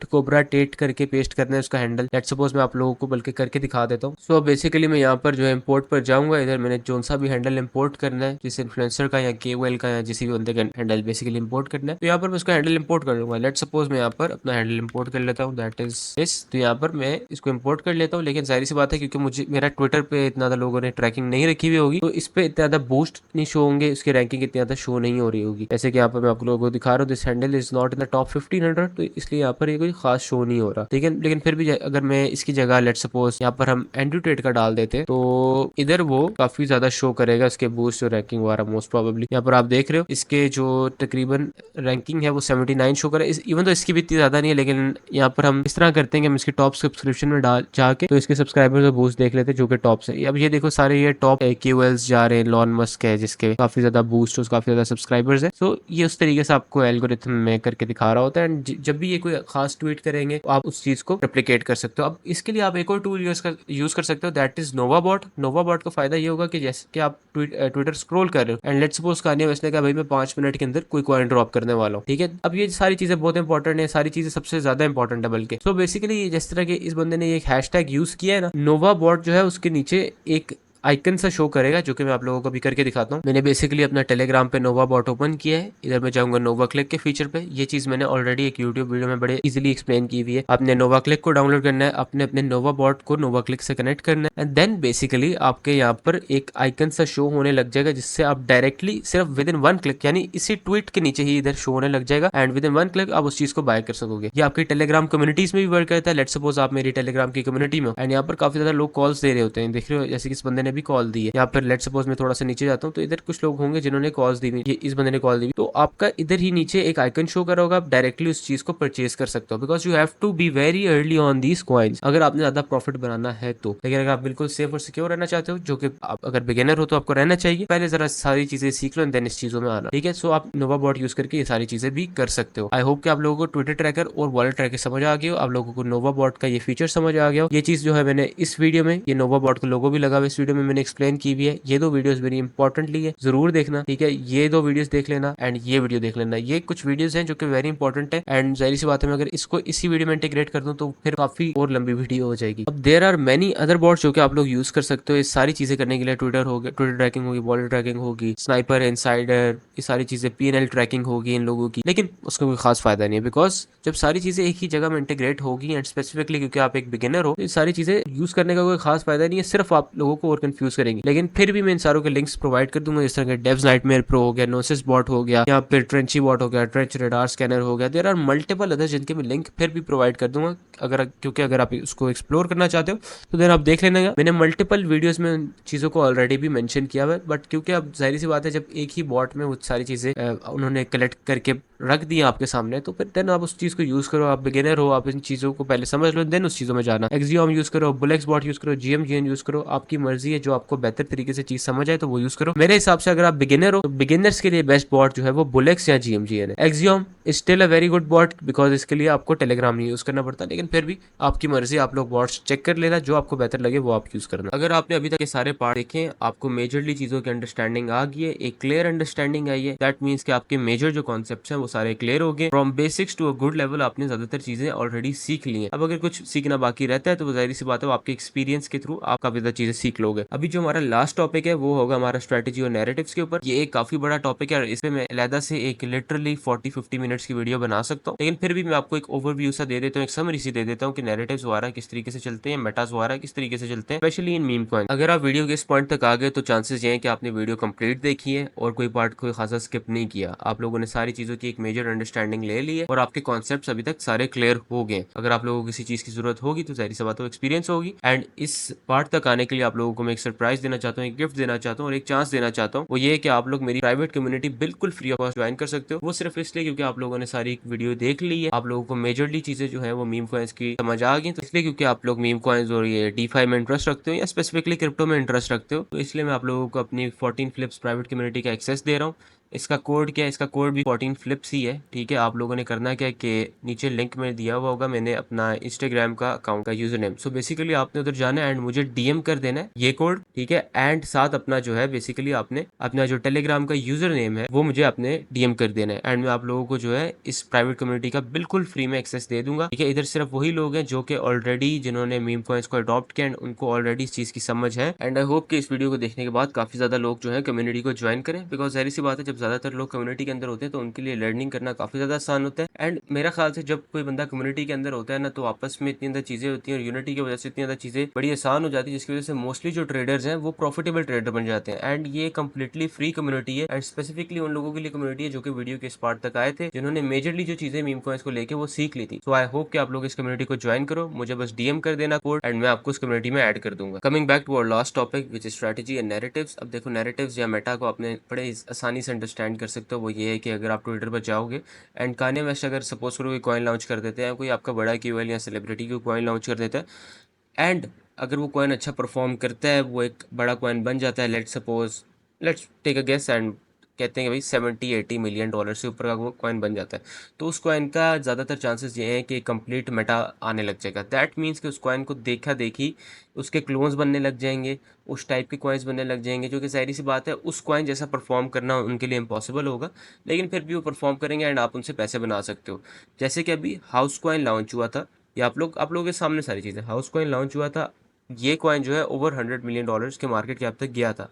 A: @कोबरा टेट करके पेस्ट करना है उसका हैंडल। लेट्स सपोज मैं आप लोगों को बल्कि करके दिखा देता हूँ। सो बेसिकली मैं यहाँ पर जो है इंपोर्ट पर जाऊंगा, इधर मैंने जोन सा भी हैंडल इंपोर्ट करना है, जिस इन्फ्लुएंसर का या KOL का या किसी भी बंदे का हैंडल बेसिकली इंपोर्ट करना है, तो यहाँ पर मैं उसका हैंडल इंपोर्ट कर लूंगा। लेट्स सपोज मैं यहाँ पर अपना हैंडल इंपोर्ट कर लेता हूँ, दैट इज दिस। तो यहाँ पर मैं इसको इंपोर्ट कर लेता हूँ, लेकिन जाहिर सी बात है क्योंकि मुझे मेरा ट्विटर पे इतना ज्यादा लोगों ने ट्रैकिंग नहीं रखी हुई होगी तो इस पे इतना ज्यादा बूस्ट नहीं शो होंगे, उसकी रैंकिंग इतनी ज्यादा शो नहीं हो रही होगी। जैसे कि यहाँ पर मैं आप लोगों को दिखा रहा हूँ, this handle is not in the top 1500, तो इसलिए यहाँ पर ये कोई खास शो नहीं हो रहा, ठीक है। लेकिन फिर भी अगर मैं इसकी जगह लेट्स सपोज यहाँ पर हम एंड्रू ट्रेड का डाल देते तो इधर वो काफी ज्यादा शो करेगा, इसके बूस्ट और रैंकिंग वगैरह मोस्ट प्रोबेबली। यहाँ पर आप देख रहे हो इसके जो तकरीबन रैंकिंग है वो 79 शो करे, इवन तो इसकी भी इतनी ज्यादा नहीं है, लेकिन यहाँ पर हम इस तरह करते हैं कि हम इसके टॉप सब्सक्रिप्शन में डाल जाके तो इसके सब्सक्राइबर्स और बूस्ट देख लेते हैं जो कि टॉप से। अब ये देखो सारे ये टॉप KOLs जा रहे हैं। लॉन मस्क है जिसके काफी ज्यादा बूस्ट और काफी ज्यादा सब्सक्राइबर्स है। सो ये उस तरीके से आपको एल्गोरिथम में करके दिखा रहा होता है एंड जब भी ये कोई खास ट्वीट करेंगे तो आप उस चीज को रेप्लिकेट कर सकते हो। अब इसके लिए आप एक और टूल यूज कर सकते हो, दैट इज नोवाबॉट। नोवाबॉट का फायदा ये होगा कि जैसे कि आप ट्विटर स्क्रॉल कर रहे हो and let's suppose Kanye West ने कहा भाई मैं 5 मिनट के अंदर कोई कॉइन ड्रॉप करने वाला हूँ, ठीक है। अब ये सारी चीजें बहुत इंपॉर्टेंट है, सारी चीजें सबसे ज्यादा इंपॉर्टेंट है बल्कि। सो बेसिकली जिस तरह के इस बंदे ने एक हैशटैग यूज किया है ना, नोवाबॉट जो है उसके नीचे एक आइकन सा शो करेगा जो कि मैं आप लोगों को भी करके दिखाता हूँ। मैंने बेसिकली अपना टेलीग्राम पे नोवा बॉट ओपन किया है, इधर मैं जाऊंगा नोवा क्लिक के फीचर पे। ये चीज मैंने ऑलरेडी एक यूट्यूब वीडियो में बड़े इजीली एक्सप्लेन की हुई है। आपने नोवा क्लिक को डाउनलोड करना है, आपने अपने नोवा बॉट को नोवा क्लिक से कनेक्ट करना है एंड देन बेसिकली आपके यहाँ पर एक आइकन सा शो होने लग जाएगा जिससे आप डायरेक्टली सिर्फ विद इन 1 क्लिक यानी इसी ट्वीट के नीचे ही इधर शो होने लग जाएगा एंड विद इन 1 क्लिक आप उस चीज को बाय कर सकोगे। ये आपकी टेलीग्राम कम्युनिटीज में भी वर्क करता है। लेट्स सपोज आप मेरी टेलीग्राम की कम्युनिटी में एंड यहाँ पर काफी ज्यादा लोग कॉल्स दे रहे होते हैं, देख रहे हो जैसे कि इस बंदे ने भी कॉल दी है। यहाँ पर लेट्स सपोज मैं थोड़ा सा नीचे जाता हूँ तो इधर कुछ लोग होंगे जिन्होंने कॉल्स दी, ये इस बंदे ने कॉल दी, तो आपका इधर ही नीचे एक आइकन शो कर होगा, आप डायरेक्टली उस चीज को परचेज कर सकते हो because you have to be very early on these coins अगर आपने ज्यादा प्रॉफिट बनाना है तो। लेकिन अगर आप बिल्कुल सेफ और सिक्योर रहना चाहते हो, जो कि आप अगर बिगिनर हो तो आपको रहना चाहिए, पहले जरा सारी चीजें सीख लो एंड देन इस चीजों में आना, ठीक है। सो आप नोवा बॉट यूज करके ये सारी चीजें भी कर सकते हो। आई होप कि आप लोगों को ट्विटर ट्रैकर और वॉलेट ट्रैकर समझ आ गया हो, आप लोगों को नोवा बॉट का ये फीचर समझ आ गया हो। ये चीज जो है मैंने इस वीडियो में ये नोवा बॉट का लोगो भी लगा हुआ इस वीडियो में मैंने एक्सप्लेन की भी है। ये दो वीडियोस वेरी इंपॉर्टेंटली है, जरूर देखना, ठीक है। ये दो वीडियोस देख लेना एंड ये वीडियो देख लेना। ये कुछ वीडियोस हैं जो कि वेरी इंपॉर्टेंट है एंड जाहिर सी बात है मैं अगर इसको इसी वीडियो में इंटीग्रेट कर दूं तो फिर काफी और लंबी वीडियो हो जाएगी। अब there are many other bots जो कि आप लोग यूज कर सकते हो इस सारी चीजें करने के लिए। ट्विटर हो गया, ट्विटर ट्रैकिंग होगी, वॉलेट ट्रैकिंग होगी, स्नाइपर, इनसाइडर, ये सारी चीजें, PNL ट्रैकिंग होगी इन लोगों की, लेकिन उसका कोई खास फायदा नहीं है बिकॉज जब सारी चीजें एक ही जगह में इंटीग्रेट होगी एंड स्पेसिफिकली क्योंकि आप एक बिगिनर हो तो ये सारी चीजें यूज करने का कोई खास फायदा नहीं है, सिर्फ आप लोगों को और कंफ्यूज करेंगी। लेकिन फिर भी मैं इन सारों के लिंक्स प्रोवाइड कर दूंगा, जिस तरह के डेव्स नाइटमेयर प्रो हो गया, नोसिस बॉट हो गया, या फिर ट्रेंची बॉट हो गया, ट्रेंच रेडार स्कैनर हो गया। देयर आर मल्टीपल अदर जिनके मैं लिंक फिर भी प्रोवाइड कर दूंगा क्योंकि अगर आप उसको एक्सप्लोर करना चाहते हो तो देन आप देख लेना। मैंने मल्टीपल वीडियोस में उन चीज़ों को ऑलरेडी भी मेंशन किया हुआ है, बट क्योंकि अब जाहिर सी बात है जब एक ही बॉट में वो सारी चीज़ें उन्होंने कलेक्ट करके रख दी आपके सामने तो फिर देन आप उस चीज़ को यूज़ करो। आप बिगिनर हो, आप इन चीज़ों को पहले समझ लो, देन उस चीज़ों में जाना। एक्सियोम यूज़ करो, बुलेक्स बॉट यूज़ करो, GMGN यूज़ करो, आपकी मर्जी है। जो आपको बेहतर तरीके से चीज़ समझ आए तो वो यूज़ करो। मेरे हिसाब से अगर आप बिगिनर हो तो बिगिनर्स के लिए बेस्ट बॉट जो है वो बुलेक्स या GMGN है। Axiom is still a very good bot because इसके लिए आपको टेलीग्राम नहीं यूज़ करना पड़ता, लेकिन फिर भी आपकी मर्जी, आप लोग बॉट्स चेक कर लेना, जो आपको बेहतर लगे वो आप यूज़ करना। अगर आपने अभी तक ये सारे पार्ट देखे, आपको मेजरली चीज़ों की अंडरस्टैंडिंग आ गई है, एक क्लियर अंडरस्टैंडिंग आई है, दैट मीन्स कि आपके मेजर जो कॉन्सेप्ट्स हैं वो सारे क्लियर हो गए। From basics to a good level आपने ज्यादातर चीजें ऑलरेडी सीख ली हैं। अब अगर कुछ सीखना बाकी रहता है तो जाहिर सी बात है आपके एक्सपीरियंस के थ्रू आप काफी ज्यादा चीजें सीख लोगे। अभी जो हमारा लास्ट टॉपिक है वो होगा हमारा स्ट्रेटेजी और नैरेटिव्स के ऊपर। ये एक काफी बड़ा टॉपिक है और इसमें मैं अलहदा से एक लिटरली 40-50 मिनट्स की वीडियो बना सकता हूँ, लेकिन फिर भी मैं आपको एक ओवरव्यू सा दे देता हूँ, एक समरी सी दे देता हूँ कि नैरेटिव्स वगैरह किस तरीके से चलते हैं, मेटास वगैरह किस तरीके से चलते हैं, स्पेशली इन मीम कॉइन। अगर आप वीडियो के इस पॉइंट तक आ गए तो चांसेस ये हैं कि आपने वीडियो कंप्लीट देखी है और कोई पार्ट कोई खासा स्किप नहीं किया। आप लोगों ने सारी चीजों की एक मेजर अंडरस्टैंडिंग ले ली है और आपके कॉन्सेप्ट्स अभी तक सारे क्लियर हो गए। अगर आप लोगों को किसी चीज की जरूरत होगी तो जाहिर सी बात है एक्सपीरियंस होगी। एंड इस पार्ट तक आने के लिए आप लोगों को मैं एक सरप्राइज देना चाहता हूँ, एक गिफ्ट देना चाहता हूँ और एक चांस देना चाहता हूँ। वो ये है कि आप लोग मेरी प्राइवेट कम्युनिटी बिल्कुल फ्री ऑफ कॉस्ट ज्वाइन कर सकते हो। वो सिर्फ इसलिए क्योंकि आप लोगों ने सारी वीडियो देख ली है, आप लोगों को मेजरली चीजें जो है वो मीम कॉइंस की समझ आ गई, तो इसलिए क्योंकि आप लोग मीम कॉइंस और ये DeFi में इंटरेस्ट रखते हो या स्पेसिफिकली क्रिप्टो में इंटरेस्ट रखते हो, तो इसलिए मैं आप लोगों को अपनी 14 फ्लिप्स प्राइवेट कम्युनिटी का एक्सेस दे रहा हूँ। इसका कोड क्या है? इसका कोड भी 14 फ्लिप्स ही है, ठीक है। आप लोगों ने करना क्या है कि नीचे लिंक में दिया हुआ होगा, मैंने अपना इंस्टाग्राम का अकाउंट का यूजर नेम, सो बेसिकली आपने उधर जाना है एंड मुझे DM कर देना है ये कोड, ठीक है। एंड साथ अपना जो है बेसिकली आपने अपना जो टेलीग्राम का यूजर नेम है वो मुझे अपने DM कर देना है एंड मैं आप लोगों को जो है इस प्राइवेट कम्युनिटी का बिल्कुल फ्री में एक्सेस दे दूंगा, ठीक है। इधर सिर्फ वही लोग हैं जो कि ऑलरेडी जिन्होंने मीम कॉइंस को अडॉप्ट किया एंड उनको ऑलरेडी इस चीज की समझ है। एंड आई होप कि इस वीडियो को देखने के बाद काफी ज्यादा लोग जो है कम्युनिटी को ज्वाइन करें, बिकॉज जाहिर सी बात है जब ज्यादातर लोग कम्युनिटी के अंदर होते हैं तो उनके लिए लर्निंग करना काफी ज्यादा आसान होता है। एंड मेरा ख्याल से जब कोई बंदा कम्युनिटी के अंदर होता है ना तो आपस में इतनी अंदर चीजें होती हैं और यूनिटी की वजह से इतनी अंदर चीजें बड़ी आसान हो जाती है, जिसकी वजह से मोस्टली जो ट्रेडर्स हैं वो प्रॉफिटेबल ट्रेडर बन जाते हैं। एंड ये कम्प्लीटली फ्री कम्युनिटी है एंड स्पेसिफिकली उन लोगों के लिए कम्युनिटी है जो कि वीडियो के इस पार्ट तक आए थे, जिन्होंने मेजरली जो चीजें मीम कॉइंस को लेके वो सीख ली थी। सो आई होप कि आप लोग इस कम्युनिटी को ज्वाइन करो, मुझे बस DM कर देना कोड एंड मैं आपको इस कम्युनिटी में ऐड कर दूंगा। Coming back to our last topic which is strategy and narratives. अब देखो नैरेटिव्स या मेटा को आपने बड़े आसानी से अंडरस्टैंड कर सकते हो। वो ये है कि अगर आप ट्विटर पर जाओगे एंड कान्ये वेस्ट अगर सपोज करो कोई कॉइन लॉन्च कर देते हैं, कोई आपका बड़ा KOL या सेलिब्रिटी कोई कॉइन लॉन्च कर देता है एंड अगर वो कॉइन अच्छा परफॉर्म करता है, वो एक बड़ा कॉइन बन जाता है, let's take a guess and कहते हैं कि भाई 70-80 मिलियन डॉलर से ऊपर का वो कॉइन बन जाता है, तो उस कॉइन का ज़्यादातर चांसेस ये हैं कि कंप्लीट मेटा आने लग जाएगा। दैट मीन्स कि उस कॉइन को देखा देखी उसके क्लोन्स बनने लग जाएंगे, उस टाइप के कॉइन्स बनने लग जाएंगे, जो कि जाहिर सी बात है उस कॉइन जैसा परफॉर्म करना उनके लिए इम्पॉसिबल होगा, लेकिन फिर भी वो परफॉर्म करेंगे एंड आप उनसे पैसे बना सकते हो। जैसे कि अभी हाउस कॉइन लॉन्च हुआ था, या आप लोगों के सामने सारी चीज़ें, हाउस कॉइन लॉन्च हुआ था, ये कॉइन जो है ओवर 100 मिलियन डॉलर्स के मार्केट कैप तक गया था,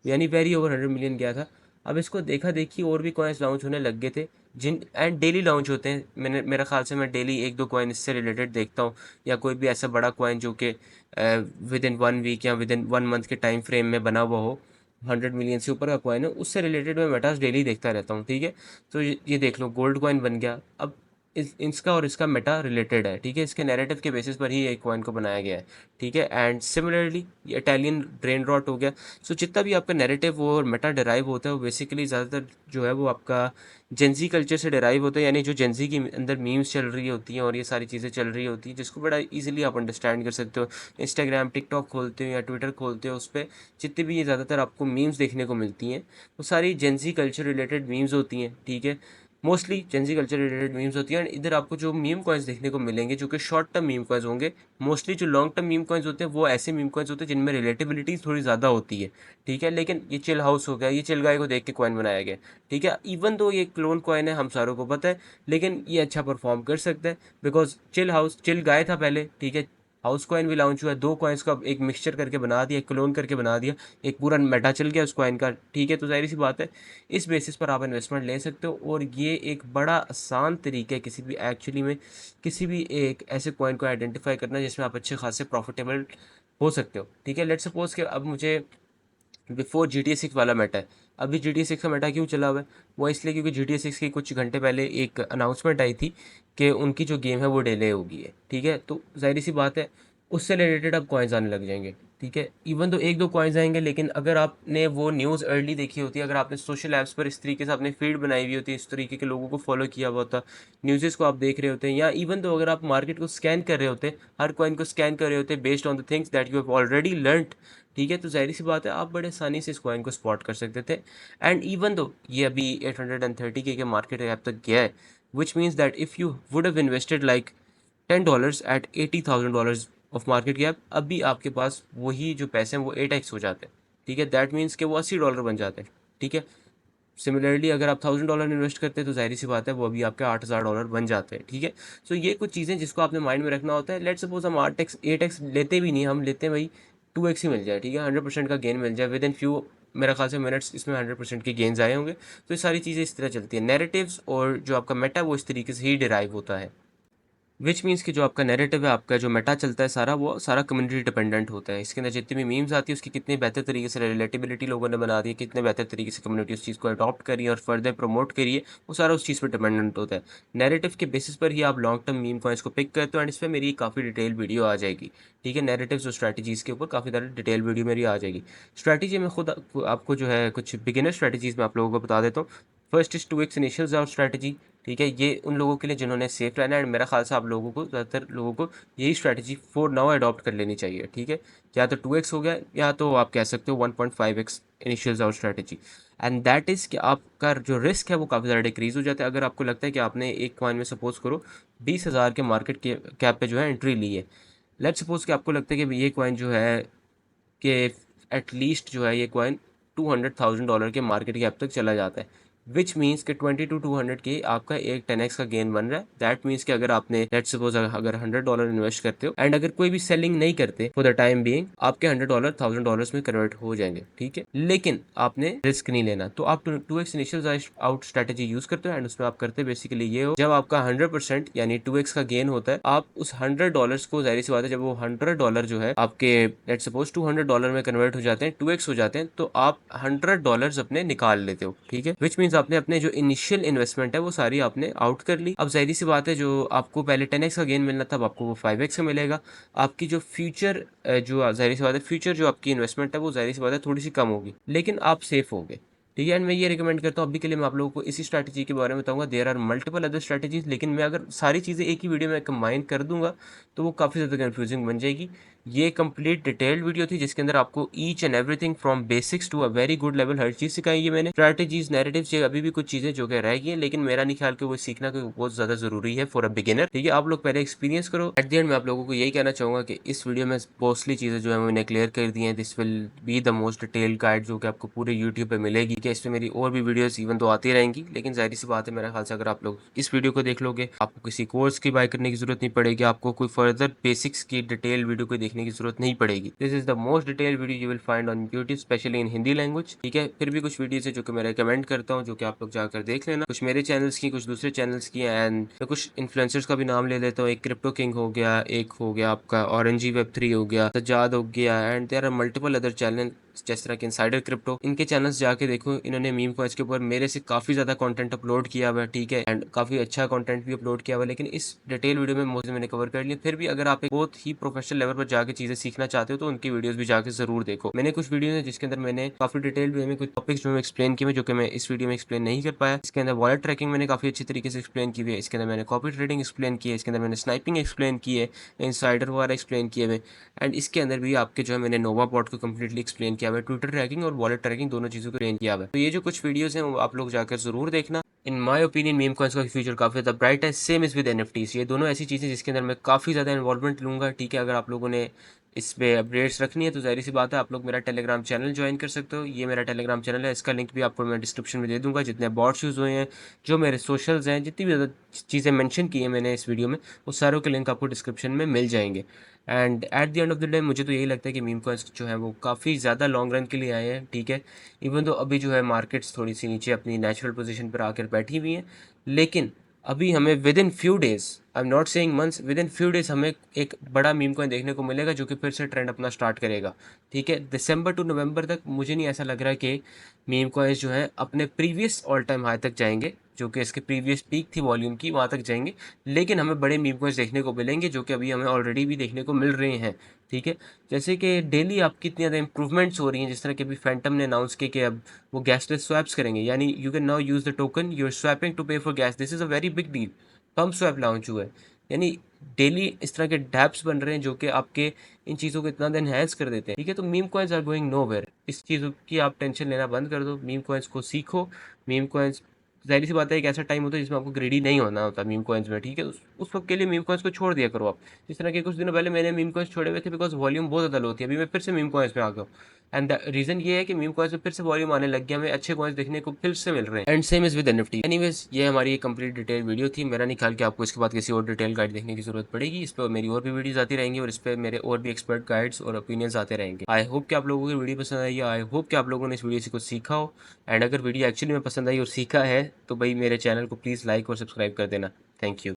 A: यानी वेरी ओवर 100 मिलियन गया था। अब इसको देखा देखी और भी कॉइन्स लॉन्च होने लग गए थे, जिन एंड डेली लॉन्च होते हैं। मेरा ख्याल से मैं डेली 1-2 कॉइन इससे रिलेटेड देखता हूँ, या कोई भी ऐसा बड़ा कॉइन जो कि विद इन 1 वीक या विद इन 1 मंथ के टाइम फ्रेम में बना हुआ हो, 100 मिलियन से ऊपर का कॉइन है, उससे रिलेटेड मैं मेटास डेली देखता रहता हूँ, ठीक है। तो ये देख लो गोल्ड कॉइन बन गया। अब इसका और इसका मेटा रिलेटेड है, ठीक है। इसके नैरेटिव के बेसिस पर ही एक कॉइन को बनाया गया है, ठीक है। एंड सिमिलरली ये इटालियन ब्रेन रॉट हो गया। सो जितना भी आपका नैरेटिव और मेटा डिराइव होता है वो बेसिकली ज़्यादातर जो है वो आपका जेंजी कल्चर से डिराइव होता है, यानी जो जेंजी के अंदर मीम्स चल रही होती हैं और ये सारी चीज़ें चल रही होती हैं, जिसको बड़ा इजीली आप अंडरस्टैंड कर सकते हो। इंस्टाग्राम, टिकटॉक खोलते हो या ट्विटर खोलते हो, उस पर जितनी भी ये ज़्यादातर आपको मीम्स देखने को मिलती हैं वो सारी जेंजी कल्चर रिलेटेड मीम्स होती हैं, ठीक है। Mostly Gen Z culture related memes होती हैं। एंड इधर आपको जो मीम कॉइन्स देखने को मिलेंगे जो कि शॉर्ट टर्म मीम कॉइन्स होंगे। मोस्टली जो लॉन्ग टर्म मीम कॉइन्स होते हैं वो ऐसे मीम कॉइन्स होते हैं जिनमें रिलेटेबिलिटी थोड़ी ज़्यादा होती है, ठीक है। लेकिन ये चिल हाउस हो गया, ये चिल गाय को देख के कॉइन बनाया गया, ठीक है। इवन दो ये क्लोन कॉइन है, हम सारों को पता है, लेकिन ये अच्छा परफॉर्म कर सकता है because chill house chill guy था पहले, ठीक है। हाउस कॉइन भी लॉन्च हुआ है, दो कॉइन्स का एक मिक्सचर करके बना दिया, क्लोन करके बना दिया, एक पूरा मेटा चल गया उस कॉइन का, ठीक है। तो जाहिर सी बात है इस बेसिस पर आप इन्वेस्टमेंट ले सकते हो। और ये एक बड़ा आसान तरीका है किसी भी एक्चुअली में किसी भी एक ऐसे कॉइन को आइडेंटिफाई करना जिसमें आप अच्छे खासे प्रॉफिटेबल हो सकते हो, ठीक है। लेट्स सपोज कि अब मुझे before G T A six वाला मेटा है, अभी जी टी ए सिक्स का मेटा क्यों चला हुआ है, वो इसलिए क्योंकि जी टी ए सिक्स की कुछ घंटे पहले एक अनाउंसमेंट आई थी कि उनकी जो गेम है वो डिले होगी है, ठीक है। तो जाहिर सी बात है उससे रिलेटेड अब कॉइन्स आने लग जाएंगे, ठीक है। इवन तो एक दो कॉइन्स आएंगे, लेकिन अगर आपने वो न्यूज़ अर्ली देखी होती है, अगर आपने सोशल ऐप्स पर इस तरीके से आपने फीड बनाई हुई होती है, इस तरीके के लोगों को फॉलो किया हुआ होता, न्यूज़ को आप देख रहे होते हैं, या इवन तो अगर आप मार्केट को स्कैन कर रहे होते, हर कॉइन को स्कैन कर रहे होते based on the things that you have already learned, ठीक है। तो जाहिर सी बात है आप बड़े आसानी से इस कॉइन को स्पॉट कर सकते थे। एंड इवन दो ये अभी 830 के मार्केट कैप तक गया है, which means that if you would have invested like $10 at $80,000 of market cap, अभी आपके पास वही जो पैसे हैं वो 8x हो जाते हैं, ठीक है। दैट मीन्स कि वो $80 बन जाते हैं, ठीक है। सिमिलरली अगर आप $1,000 इन्वेस्ट करते हैं तो जाहिर सी बात है वो अभी आपके $8,000 बन जाते हैं, ठीक है। सो ये कुछ चीज़ें जिसको आपने माइंड में रखना होता है। लेट सपोज हम 8x लेते भी नहीं, हम लेते हैं भाई 2x ही मिल जाए, ठीक है। 100% का गेन मिल जाए विद इन फ्यू, मेरा ख्याल से मिनट्स इसमें 100% के गेन्स आए होंगे। तो ये सारी चीज़ें इस तरह चलती है। नैरेटिव्स और जो आपका मेटा वो इस तरीके से ही डिराइव होता है, विच मीन्स कि जो आपका नैरेटिव है, आपका जो मेटा चलता है सारा, वो सारा कम्युनिटी डिपेंडेंट होता है। इसके अंदर जितनी भी मीम्स आती है उसकी कितनी बेहतर तरीके से रिलेटेबिलिटी लोगों ने बना दी है, कितने बेहतर तरीके से कम्युनिटी उस चीज़ को अडॉप्ट करी है और फर्दर प्रमोट करी है, वो सारा उस चीज़ पर डिपेंडेंट होता है। नैरेटिव के बेसिस पर ही आप लॉन्ग टर्म मीम कॉइन्स को पिक करते हो। एंड इस पर मेरी काफ़ी डिटेल वीडियो आ जाएगी, ठीक है। नैरेटिव्स और स्ट्रैटेजीज़ के ऊपर काफ़ी ज़्यादा डिटेल वीडियो मेरी आ जाएगी। स्ट्रैटेजी में खुद आपको जो है कुछ बिगिनर स्ट्रैटेजीज़ मैं आप लोगों को बता देता हूँ। First is 2x initial out strategy, ठीक है। ये उन लोगों के लिए जिन्होंने सेफ रहना है। एंड मेरा ख्याल से आप लोगों को, ज़्यादातर लोगों को यही स्ट्रैटेजी फॉर नाउ अडॉप्ट कर लेनी चाहिए, ठीक है। या तो 2x हो गया, या तो आप कह सकते हो 1.5x initial out strategy. And that is कि आपका जो रिस्क है वो काफ़ी ज़्यादा डिक्रीज़ हो जाता है। अगर आपको लगता है कि आपने एक कॉइन में सपोज करो 20,000 के मार्केट के कैप पे जो है एंट्री ली है, लेट सपोज कि आपको लगता है कि ये कॉइन जो है कि एटलीस्ट जो है ये कॉइन $200,000 के मार्केट कैप तक चला जाता है, विच मीन्स कि 20 to 200 के आपका एक 10x का गेन बन रहा है। दैट मीन्स कि अगर आपने लेट सपोज अगर $100 इन्वेस्ट करते हो एंड अगर कोई भी सेलिंग नहीं करते फॉर द टाइम बीइंग, आपके $100 $1,000 में कन्वर्ट हो जाएंगे, ठीक है। लेकिन आपने रिस्क नहीं लेना, तो आप 2x initial out strategy use करते हो। एंड उसमें आप करते बेसिकली ये हो, जब आपका 100% यानी 2x का गेन होता है, आप उस $100 को, जाहिर सी बात है जब वो $100 जो है आपके लेट सपोज $200 में कन्वर्ट हो जाते हैं, 2x हो जाते हैं, तो आप $100 अपने निकाल लेते हो, ठीक है। विच मीन्स आपने अपने जो इनिशियल इन्वेस्टमेंट है वो सारी आपने आउट कर ली। अब जाहिर सी बात है जो आपको पहले 10x का गेन मिलना था, अब आपको वो 5x का मिलेगा। आपकी जो फ्यूचर जो जाहिर सी बात है फ्यूचर जो आपकी इन्वेस्टमेंट है वो जाहिर सी बात है थोड़ी सी कम होगी, लेकिन आप सेफ हो गए, ठीक है। एंड मैं ये रिकमेंड करता हूँ अभी के लिए मैं आप लोगों को इसी स्ट्रैटेजी के बारे में बताऊंगा। There are multiple other strategies, लेकिन मैं अगर सारी चीज़ें एक ही वीडियो में कंबाइन कर दूंगा तो वो काफ़ी ज़्यादा कंफ्यूजिंग बन जाएगी। ये कंप्लीट डिटेल्ड वीडियो थी जिसके अंदर आपको each and everything from basics to a very good level हर चीज़ सिखाई है मैंने। स्ट्रैटेजीज, नैरेटिव्स, ये अभी भी कुछ चीज़ें जो कि रह गई हैं, लेकिन मेरा नहीं ख्याल कि वो सीखना कोई बहुत ज़्यादा ज़रूरी है फॉर अ बिगिनर, ठीक है। आप लोग पहले एक्सपीरियंस करो। एट द एंड मैं आप लोगों को यही कहना चाहूँगा कि इस वीडियो में मोस्टली चीज़ें जो है मैंने क्लियर कर दी हैं। This will be the most detailed guide जो कि आपको पूरे यूट्यूब पर मिलेगी, कि इस पर मेरी और भी वीडियोज़ इवन तो आती रहेंगी, लेकिन जाहिर सी बात है मेरा ख्याल से अगर आप लोग इस वीडियो को देख लोगे, आपको किसी कोर्स की बाय करने की जरूरत नहीं पड़ेगी, आपको कोई फर्दर बेसिक्स की डिटेल वीडियो को देखने की जरूरत नहीं पड़ेगी। This is the most detail video you will find on YouTube, specially in Hindi language, ठीक है। फिर भी कुछ वीडियोस है जो कि मैं रेकमेंड करता हूँ, जो कि आप लोग जाकर देख लेना। कुछ मेरे चैनल्स की, कुछ दूसरे चैनल्स की, एंड मैं कुछ इन्फ्लुएंसर्स का भी नाम ले लेता हूँ। एक क्रिप्टो किंग हो गया, एक हो गया आपका ऑरेंजी वेब3 हो गया, सज्जाद हो गया, and there are multiple other channel जिस तरह के इनसाइडर क्रिप्टो। इनके चैनल्स जाके देखो, इन्होंने मीम कॉइन्स के ऊपर मेरे से काफी ज्यादा कंटेंट अपलोड किया हुआ है, ठीक है। एंड काफी अच्छा कंटेंट भी अपलोड किया हुआ है, लेकिन इस डिटेल वीडियो में मोस्टली मैंने कवर कर लिया। फिर भी अगर आप एक बहुत ही प्रोफेशनल लेवल पर जाके चीजें सीखना चाहते हो तो उनकी वीडियोस भी जाके जरूर देखो। मैंने कुछ वीडियो है जिसके अंदर मैंने काफी डिटेल वे में कुछ टॉपिक्स जो एक्सप्लेन किए जो कि मैं इस वीडियो में एक्सप्लेन नहीं कर पाया। इसके अंदर वॉलेट ट्रैकिंग मैंने काफी अच्छी तरीके से एक्सप्लेन की हुई है। इसके अंदर मैंने कॉपी ट्रेडिंग एक्सप्लेन की है। इसके अंदर मैंने स्नाइपिंग एक्सप्लेन की है, इनसाइडर वगैरह एक्सप्लेन किए हुए। एंड इसके अंदर भी आपके जो है मैंने नोवा बॉट को कम्प्लीटली एक्सप्लेन किया हुआ है, ट्विटर ट्रैकिंग और वॉलेट ट्रैकिंग दोनों चीज़ों को एक्सप्लेन किया हुआ है। तो ये जो कुछ वीडियोस हैं वो आप लोग जाकर जरूर देखना। In my opinion meme coins का फ्यूचर काफ़ी ज़्यादा ब्राइट है। Same is with NFTs. ये दोनों ऐसी चीज़ें जिसके अंदर मैं काफ़ी ज़्यादा इन्वॉल्वमेंट लूँगा, ठीक है। अगर आप लोगों ने इस पे अपडेट्स रखनी है तो ज़ाहिर सी बात है आप लोग मेरा टेलीग्राम चैनल ज्वाइन कर सकते हो। ये मेरा टेलीग्राम चैनल है, इसका लिंक भी आपको मैं डिस्क्रिप्शन में दे दूँगा। जितने बॉट्स यूज़ हुए हैं, जो मेरे सोशल्स हैं, जितनी भी ज़्यादा चीज़ें मेंशन की हैं मैंने इस वीडियो में, वो सारों के लिंक आपको डिस्क्रिप्शन में मिल जाएँगे। And at the end of the day मुझे तो यही लगता है कि मीम कॉइन्स जो हैं वो काफ़ी ज़्यादा लॉन्ग रन के लिए आए हैं, ठीक है। इवन तो अभी जो है मार्केट्स थोड़ी सी नीचे अपनी नेचुरल पोजीशन पर आकर बैठी हुई हैं, लेकिन अभी हमें with in few days, I am not saying months, with in few days हमें एक बड़ा मीम कॉइन देखने को मिलेगा जो कि फिर से ट्रेंड अपना स्टार्ट करेगा, ठीक है। दिसंबर टू नवंबर तक मुझे नहीं ऐसा लग रहा कि मीम कॉइन्स जो है अपने प्रीवियस ऑल टाइम हाई तक जाएंगे, जो कि इसके प्रीवियस पीक थी वॉल्यूम की, वहाँ तक जाएंगे। लेकिन हमें बड़े मीम कॉइन्स देखने को मिलेंगे जो कि अभी हमें ऑलरेडी भी देखने को मिल रहे हैं, ठीक है। जैसे कि डेली आपकी इतनी ज़्यादा इंप्रूवमेंट्स हो रही हैं, जिस तरह कि अभी फैंटम ने अनाउंस किया कि अब वो गैसलेस स्वैप्स करेंगे, यानी you can now use the token you are swapping to pay for gas. This is a very big deal. PumpSwap launch हुआ है, यानी डेली इस तरह के डैप्स बन रहे हैं जो कि आपके इन चीज़ों को इतना एनहेंस कर देते हैं, ठीक है। तो meme coins are going nowhere. इस चीज़ों की आप टेंशन लेना बंद कर दो, मीम कॉइन्स को सीखो। मीम कॉइन्स, ज़ाहिर सी बात है, एक ऐसा टाइम होता है जिसमें आपको ग्रेडी नहीं होना होता मीम कॉइन्स में, ठीक है। उस वक्त के लिए मीम कॉइन्स को छोड़ दिया करो आप। जिस तरह के कुछ दिनों पहले मैंने मीम कॉइन्स छोड़े हुए थे बिकॉज वॉल्यूम बहुत ज़्यादा लो थी, अभी मैं फिर से मीम कॉइन्स में आ गया हूँ। एंड द रीज़न ये है कि मीम कॉइन्स में फिर से वॉल्यूम आने लग गया, हमें अच्छे कॉइन्स देखने को फिर से मिल रहे हैं। And same is with NFT. Anyways, ये हमारी एक कंप्लीट डिटेल वीडियो थी। मेरा नहीं ख्याल कि आपको इसके बाद किसी और डिटेल गाइड देखने की जरूरत पड़ेगी। इस पर मेरी और भी वीडियोज आती रहेंगी और इस पर मेरे और भी एक्सपर्ट गाइड्स और ओपिनियंस आते रहेंगे। आई होप कि आप लोगों को वीडियो पसंद आई, आई होप कि आप लोगों ने इस वीडियो से कुछ सीखा हो। एंड अगर वीडियो एक्चुअली में पसंद आई और सीखा है तो भाई मेरे चैनल को प्लीज़ लाइक और सब्सक्राइब कर देना। Thank you.